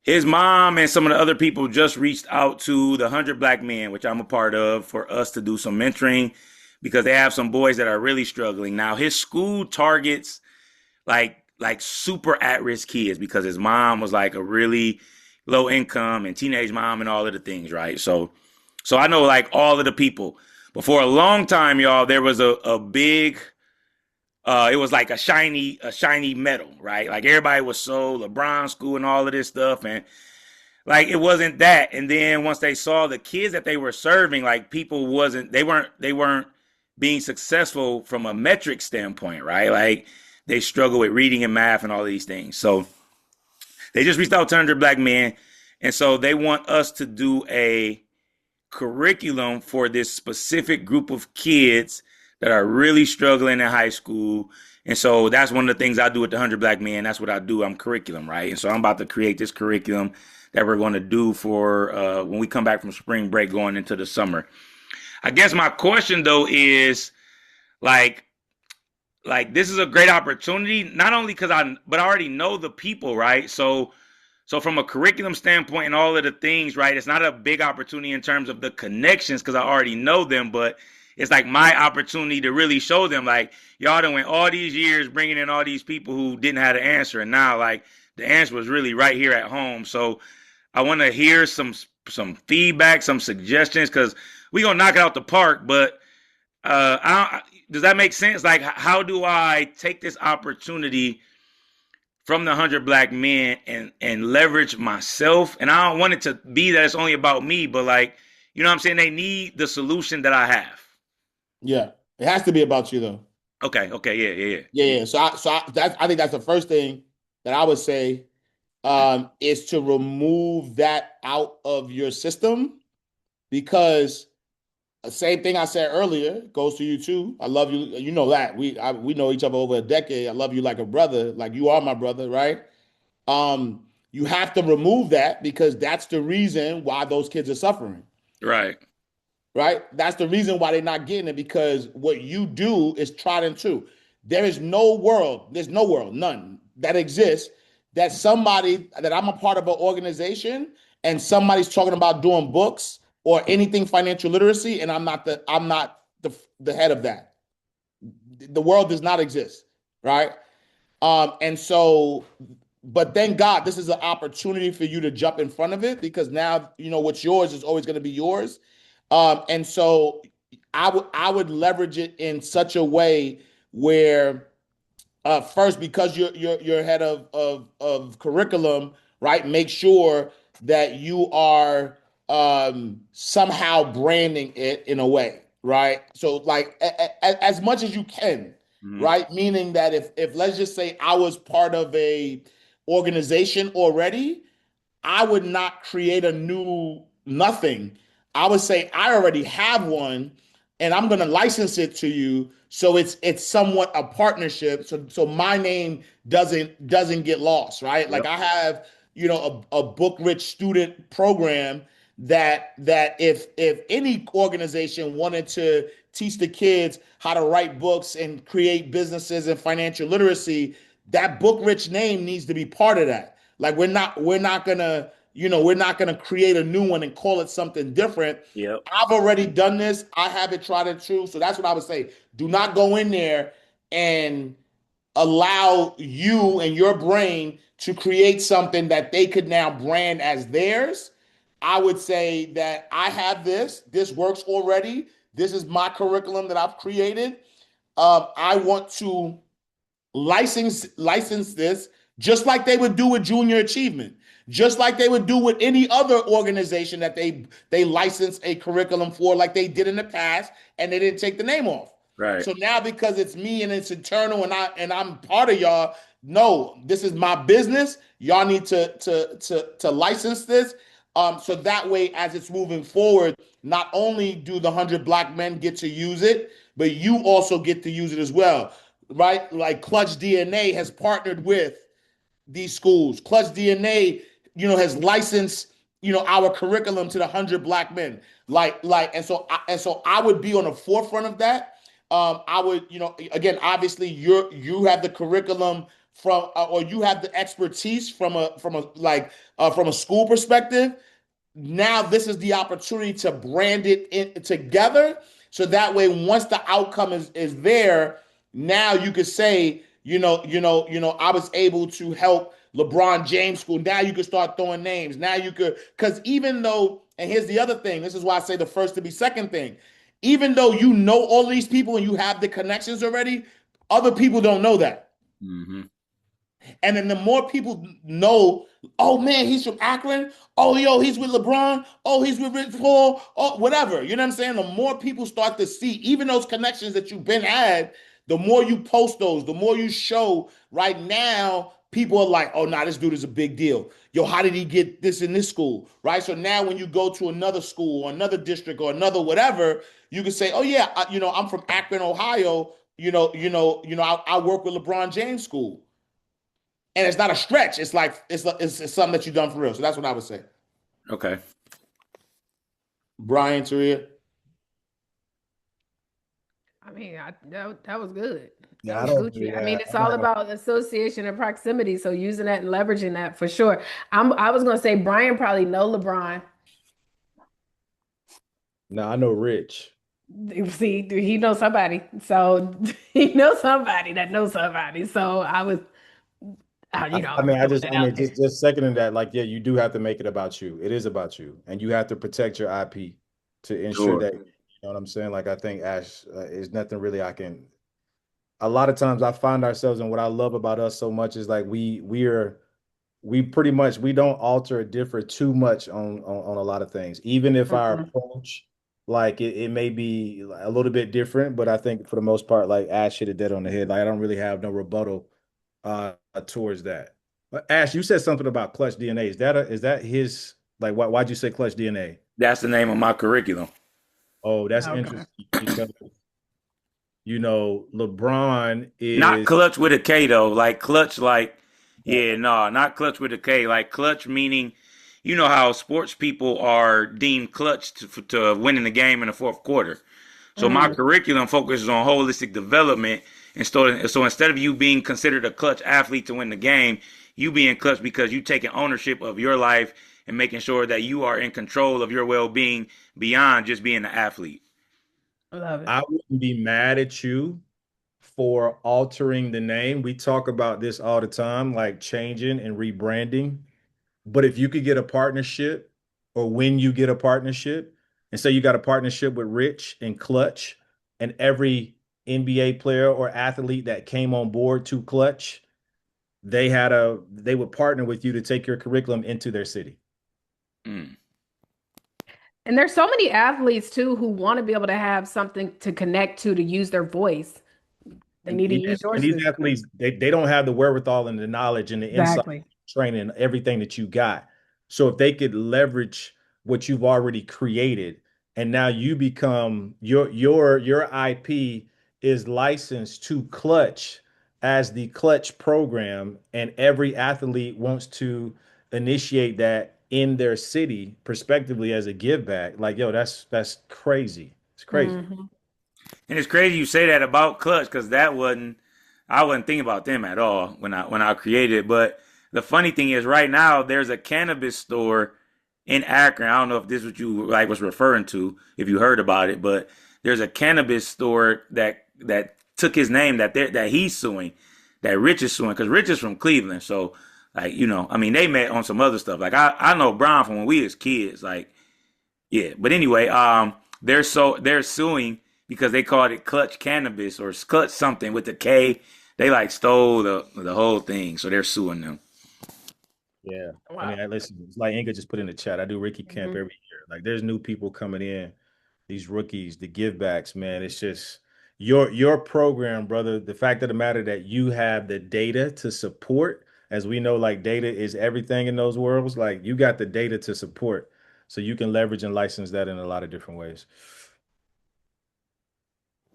his mom and some of the other people just reached out to the 100 Black Men, which I'm a part of, for us to do some mentoring because they have some boys that are really struggling. Now, his school targets like super at-risk kids because his mom was like a really low income and teenage mom and all of the things, right? So I know like all of the people. But for a long time, y'all, there was a big it was like a shiny metal, right? Like everybody was so LeBron school and all of this stuff, and like it wasn't that. And then once they saw the kids that they were serving, like people they weren't being successful from a metric standpoint, right? Like they struggle with reading and math and all of these things. So they just reached out to 100 Black Men, and so they want us to do a curriculum for this specific group of kids that are really struggling in high school. And so that's one of the things I do with the 100 Black Men. That's what I do. I'm curriculum, right? And so I'm about to create this curriculum that we're going to do for when we come back from spring break going into the summer. I guess my question though is like this is a great opportunity, not only but I already know the people, right? So from a curriculum standpoint and all of the things, right, it's not a big opportunity in terms of the connections because I already know them, but it's like my opportunity to really show them like y'all done went all these years bringing in all these people who didn't have the answer, and now like the answer was really right here at home. So I want to hear some feedback, some suggestions, because we gonna knock it out the park. But does that make sense? Like, how do I take this opportunity from the 100 Black Men and leverage myself? And I don't want it to be that it's only about me, but like, you know what I'm saying? They need the solution that I have. Yeah, it has to be about you though. Okay. Yeah. Yeah. I think that's the first thing that I would say is to remove that out of your system, because the same thing I said earlier goes to you too. I love you. You know that we know each other over a decade. I love you like a brother, like you are my brother, right? You have to remove that because that's the reason why those kids are suffering. Right. Right? That's the reason why they're not getting it, because what you do is tried and true. There's no world, none that exists that I'm a part of an organization and somebody's talking about doing books or anything financial literacy, and I'm not the head of that. The world does not exist, right? And so, but thank God this is an opportunity for you to jump in front of it, because now you know what's yours is always going to be yours. And so I would leverage it in such a way where first, because you're head of curriculum, right? Make sure that you are somehow branding it in a way, right? So like as much as you can, right? Meaning that if let's just say I was part of a organization already, I would not create a new nothing. I would say I already have one and I'm going to license it to you so it's somewhat a partnership so my name doesn't get lost, right? Like Yep. I have, a book rich student program that if any organization wanted to teach the kids how to write books and create businesses and financial literacy, that book rich name needs to be part of that. Like we're not gonna, we're not gonna create a new one and call it something different. Yep. I've already done this. I have it tried and true. So that's what I would say. Do not go in there and allow you and your brain to create something that they could now brand as theirs. I would say that I have this. This works already. This is my curriculum that I've created. I want to license this just like they would do with junior achievement, just like they would do with any other organization that they license a curriculum for, like they did in the past, and they didn't take the name off. Right. So now because it's me and it's internal and I'm part of y'all, no, this is my business. Y'all need to license this. So that way, as it's moving forward, not only do the 100 Black men get to use it, but you also get to use it as well, right? Like Clutch DNA has partnered with these schools. Clutch DNA, has licensed, our curriculum to the 100 Black men. And so I would be on the forefront of that. I would, again, obviously you have the curriculum or you have the expertise from a school perspective. Now this is the opportunity to brand it together so that way once the outcome is there, now you could say, I was able to help LeBron James school. Now you could start throwing names. Now you could, because even though, and here's the other thing, this is why I say the first to be second thing, even though you know all these people and you have the connections already, other people don't know that. Mm-hmm. And then the more people know, oh man, he's from Akron. Oh, yo, he's with LeBron. Oh, he's with Rich Paul. Oh, whatever. You know what I'm saying? The more people start to see, even those connections that you've been had, the more you post those, the more you show. Right now, people are like, oh, nah, this dude is a big deal. Yo, how did he get this in this school? Right? So now when you go to another school or another district or another whatever, you can say, oh yeah, I'm from Akron, Ohio. I work with LeBron James school. And it's not a stretch. It's like it's something that you've done for real. So that's what I would say. Okay. Brian, Taria. I mean, that was good. Yeah, That I was don't Gucci. really I mean, have. it's all about association and proximity. So using that and leveraging that for sure. I was gonna say Brian probably know LeBron. No, I know Rich. See, he knows somebody. So he knows somebody that knows somebody. So I was, I mean, throwing that out there. just seconding that. Like, yeah, you do have to make it about you. It is about you, and you have to protect your IP to ensure Sure. that you know what I'm saying. Like, I think Ash is nothing really I can. A lot of times, I find ourselves, and what I love about us so much is like we pretty much we don't alter or differ too much on a lot of things. Even if our Mhm. approach, like it may be a little bit different, but I think for the most part, like Ash hit it dead on the head. Like I don't really have no rebuttal towards that. But Ash, you said something about Clutch DNA. Is that his like why'd you say Clutch DNA? That's the name of my curriculum. Oh, that's Okay. interesting because LeBron Not is clutch with a K though. Like clutch, like yeah, no, not clutch with a K. Like clutch meaning, you know how sports people are deemed clutch to winning the game in the fourth quarter. So my Mhm. curriculum focuses on holistic development. And so instead of you being considered a clutch athlete to win the game, you being clutch because you taking ownership of your life and making sure that you are in control of your well-being beyond just being an athlete. Love it. I wouldn't be mad at you for altering the name. We talk about this all the time, like changing and rebranding. But if you could get a partnership, or when you get a partnership, and say you got a partnership with Rich and Clutch, and every NBA player or athlete that came on board to Clutch, they would partner with you to take your curriculum into their city. Mm. And there's so many athletes too who want to be able to have something to connect to use their voice. They And, need to use your and these system. athletes, they don't have the wherewithal and the knowledge and the insight, Exactly. training, everything that you got. So if they could leverage what you've already created, and now you become your IP is licensed to Clutch as the Clutch program, and every athlete wants to initiate that in their city, prospectively as a give back. Like, yo, that's crazy. It's crazy. Mhm. And it's crazy you say that about Clutch because that wasn't I wasn't thinking about them at all when I created it. But the funny thing is, right now there's a cannabis store in Akron. I don't know if this is what you like was referring to, if you heard about it, but there's a cannabis store that took his name that he's suing, that Rich is suing because Rich is from Cleveland. So like I mean they met on some other stuff. Like I know Brian from when we was kids. Like yeah, but anyway, they're suing because they called it Clutch Cannabis or Clutch something with the K. They like stole the whole thing, so they're suing them. Yeah. I Wow. mean, listen, it's like Inga just put in the chat. I do Ricky Camp Mhm. every year. Like there's new people coming in, these rookies, the give backs, man. It's just your program, brother. The fact of the matter that you have the data to support, as we know, like data is everything in those worlds. Like you got the data to support. So you can leverage and license that in a lot of different ways.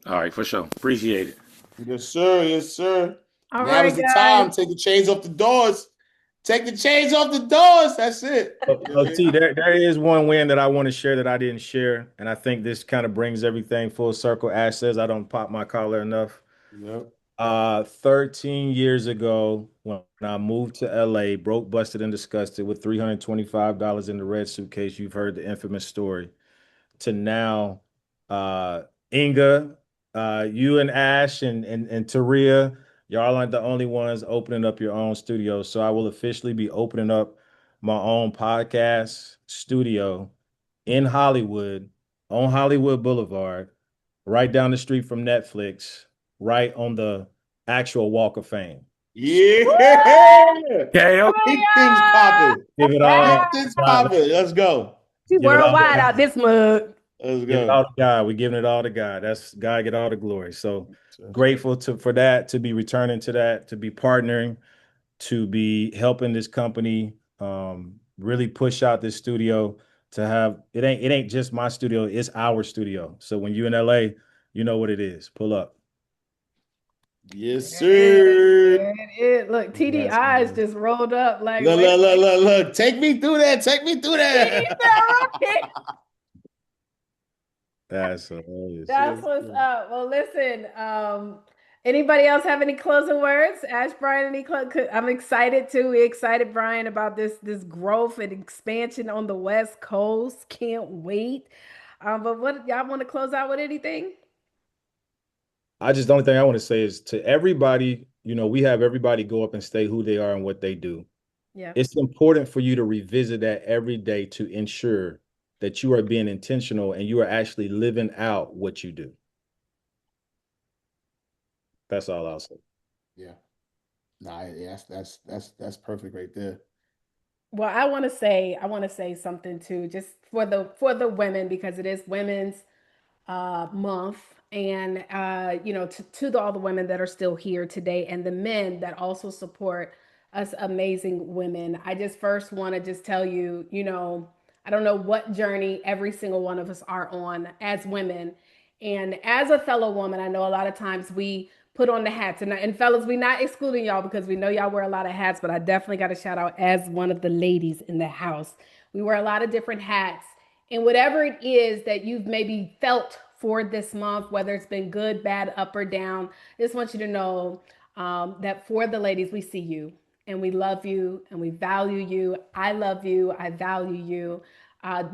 All right, for sure. Appreciate it. Yes, sir. Yes, sir. All Now right, is the guys. time. Take the chains off the doors. Take the chains off the doors. That's it. Oh, T, there is one win that I want to share that I didn't share. And I think this kind of brings everything full circle. Ash says I don't pop my collar enough. Yep. 13 years ago, when I moved to LA, broke, busted, and disgusted with $325 in the red suitcase. You've heard the infamous story. To now, Inga, you and Ash and Taria, y'all aren't the only ones opening up your own studio. So I will officially be opening up my own podcast studio in Hollywood, on Hollywood Boulevard, right down the street from Netflix, right on the actual Walk of Fame. Yeah. Okay, okay. Keep things popping. Give it Keep all, things God, popping. Let's go. She's give it all to worldwide out God. this mug. Let's Give it go. all to God. We're giving it all to God. That's God get all the glory. So grateful for that, to be returning to that, to be partnering, to be helping this company really push out this studio. To have it ain't just my studio, it's our studio. So when you're in LA, you know what it is. Pull up. Yes, There it is. sir. There it is. Look, TD Yes, eyes man. just rolled up like, Look, wait, look, look, look, look. Take me through that. Take me through TD that. said, right. That's hilarious. That's Yes, what's sir. up. Well, listen, anybody else have any closing words? Ash, Brian, I'm excited too. We excited, Brian, about this growth and expansion on the West Coast. Can't wait. But what y'all want to close out with anything? The only thing I want to say is to everybody, we have everybody go up and stay who they are and what they do. Yeah. It's important for you to revisit that every day to ensure that you are being intentional and you are actually living out what you do. That's all I'll say. Yeah. Nah, yeah, that's perfect right there. Well, I want to say something too, just for the women because it is women's month, and all the women that are still here today, and the men that also support us amazing women. I just first want to just tell you, I don't know what journey every single one of us are on as women, and as a fellow woman, I know a lot of times we put on the hats, and fellas, we not excluding y'all because we know y'all wear a lot of hats, but I definitely got to shout out as one of the ladies in the house. We wear a lot of different hats, and whatever it is that you've maybe felt for this month, whether it's been good, bad, up, or down, I just want you to know that for the ladies, we see you and we love you and we value you. I love you. I value you.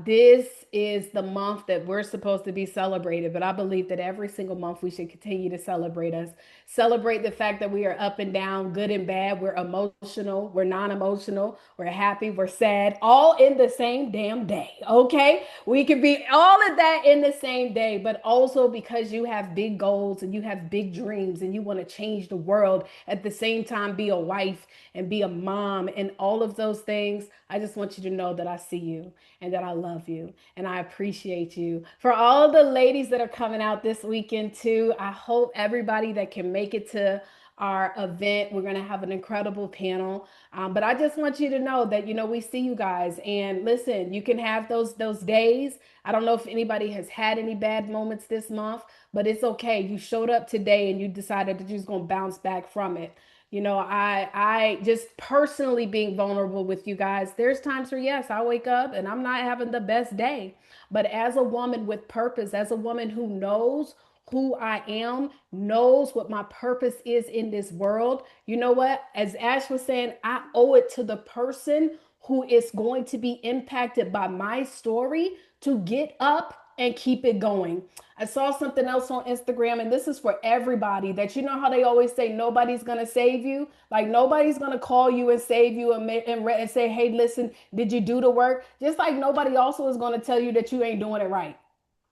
This is the month that we're supposed to be celebrated, but I believe that every single month we should continue to celebrate us. Celebrate the fact that we are up and down, good and bad. We're emotional, we're non emotional, we're happy, we're sad, all in the same damn day. Okay? We can be all of that in the same day, but also because you have big goals and you have big dreams and you want to change the world at the same time, be a wife and be a mom and all of those things. I just want you to know that I see you and that I love you and I appreciate you. For all the ladies that are coming out this weekend too, I hope everybody that can make it to our event. We're going to have an incredible panel. But I just want you to know that, we see you guys, and listen, you can have those days. I don't know if anybody has had any bad moments this month, but it's okay. You showed up today and you decided that you're just going to bounce back from it. I just personally being vulnerable with you guys. There's times where, yes, I wake up and I'm not having the best day. But as a woman with purpose, as a woman who knows who I am, knows what my purpose is in this world, you know what? As Ash was saying, I owe it to the person who is going to be impacted by my story to get up and keep it going. I saw something else on Instagram, and this is for everybody, that how they always say nobody's gonna save you. Like, nobody's gonna call you and save you and say, hey, listen, did you do the work? Just like nobody also is gonna tell you that you ain't doing it right.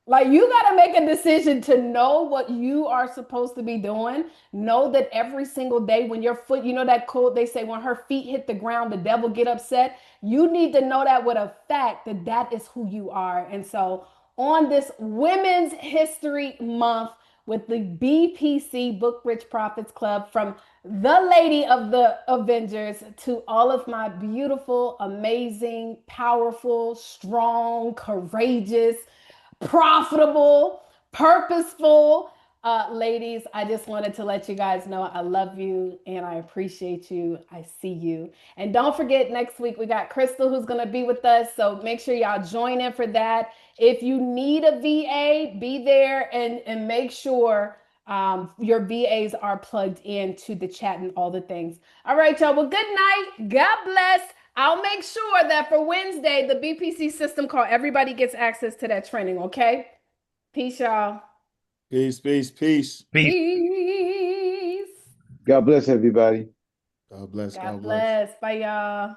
Like, you got to make a decision to know what you are supposed to be doing. Know that every single day when your foot, that quote they say, when her feet hit the ground, the devil get upset. You need to know that with a fact that that is who you are. And so on this Women's History Month with the BPC Book Rich Profits Club, from the lady of the Avengers to all of my beautiful, amazing, powerful, strong, courageous, profitable, purposeful ladies, I just wanted to let you guys know I love you and I appreciate you. I see you. And don't forget, next week we got Crystal who's going to be with us. So make sure y'all join in for that. If you need a VA, be there and make sure your VAs are plugged into the chat and all the things. All right, y'all. Well, good night. God bless. I'll make sure that for Wednesday, the BPC system call, everybody gets access to that training, okay? Peace, y'all. Peace, peace, peace. Peace. God bless everybody. God bless. God bless. Bye, y'all.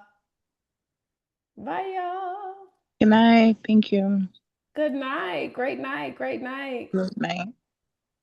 Bye, y'all. Good night. Thank you. Good night. Great night. Great night. Good night.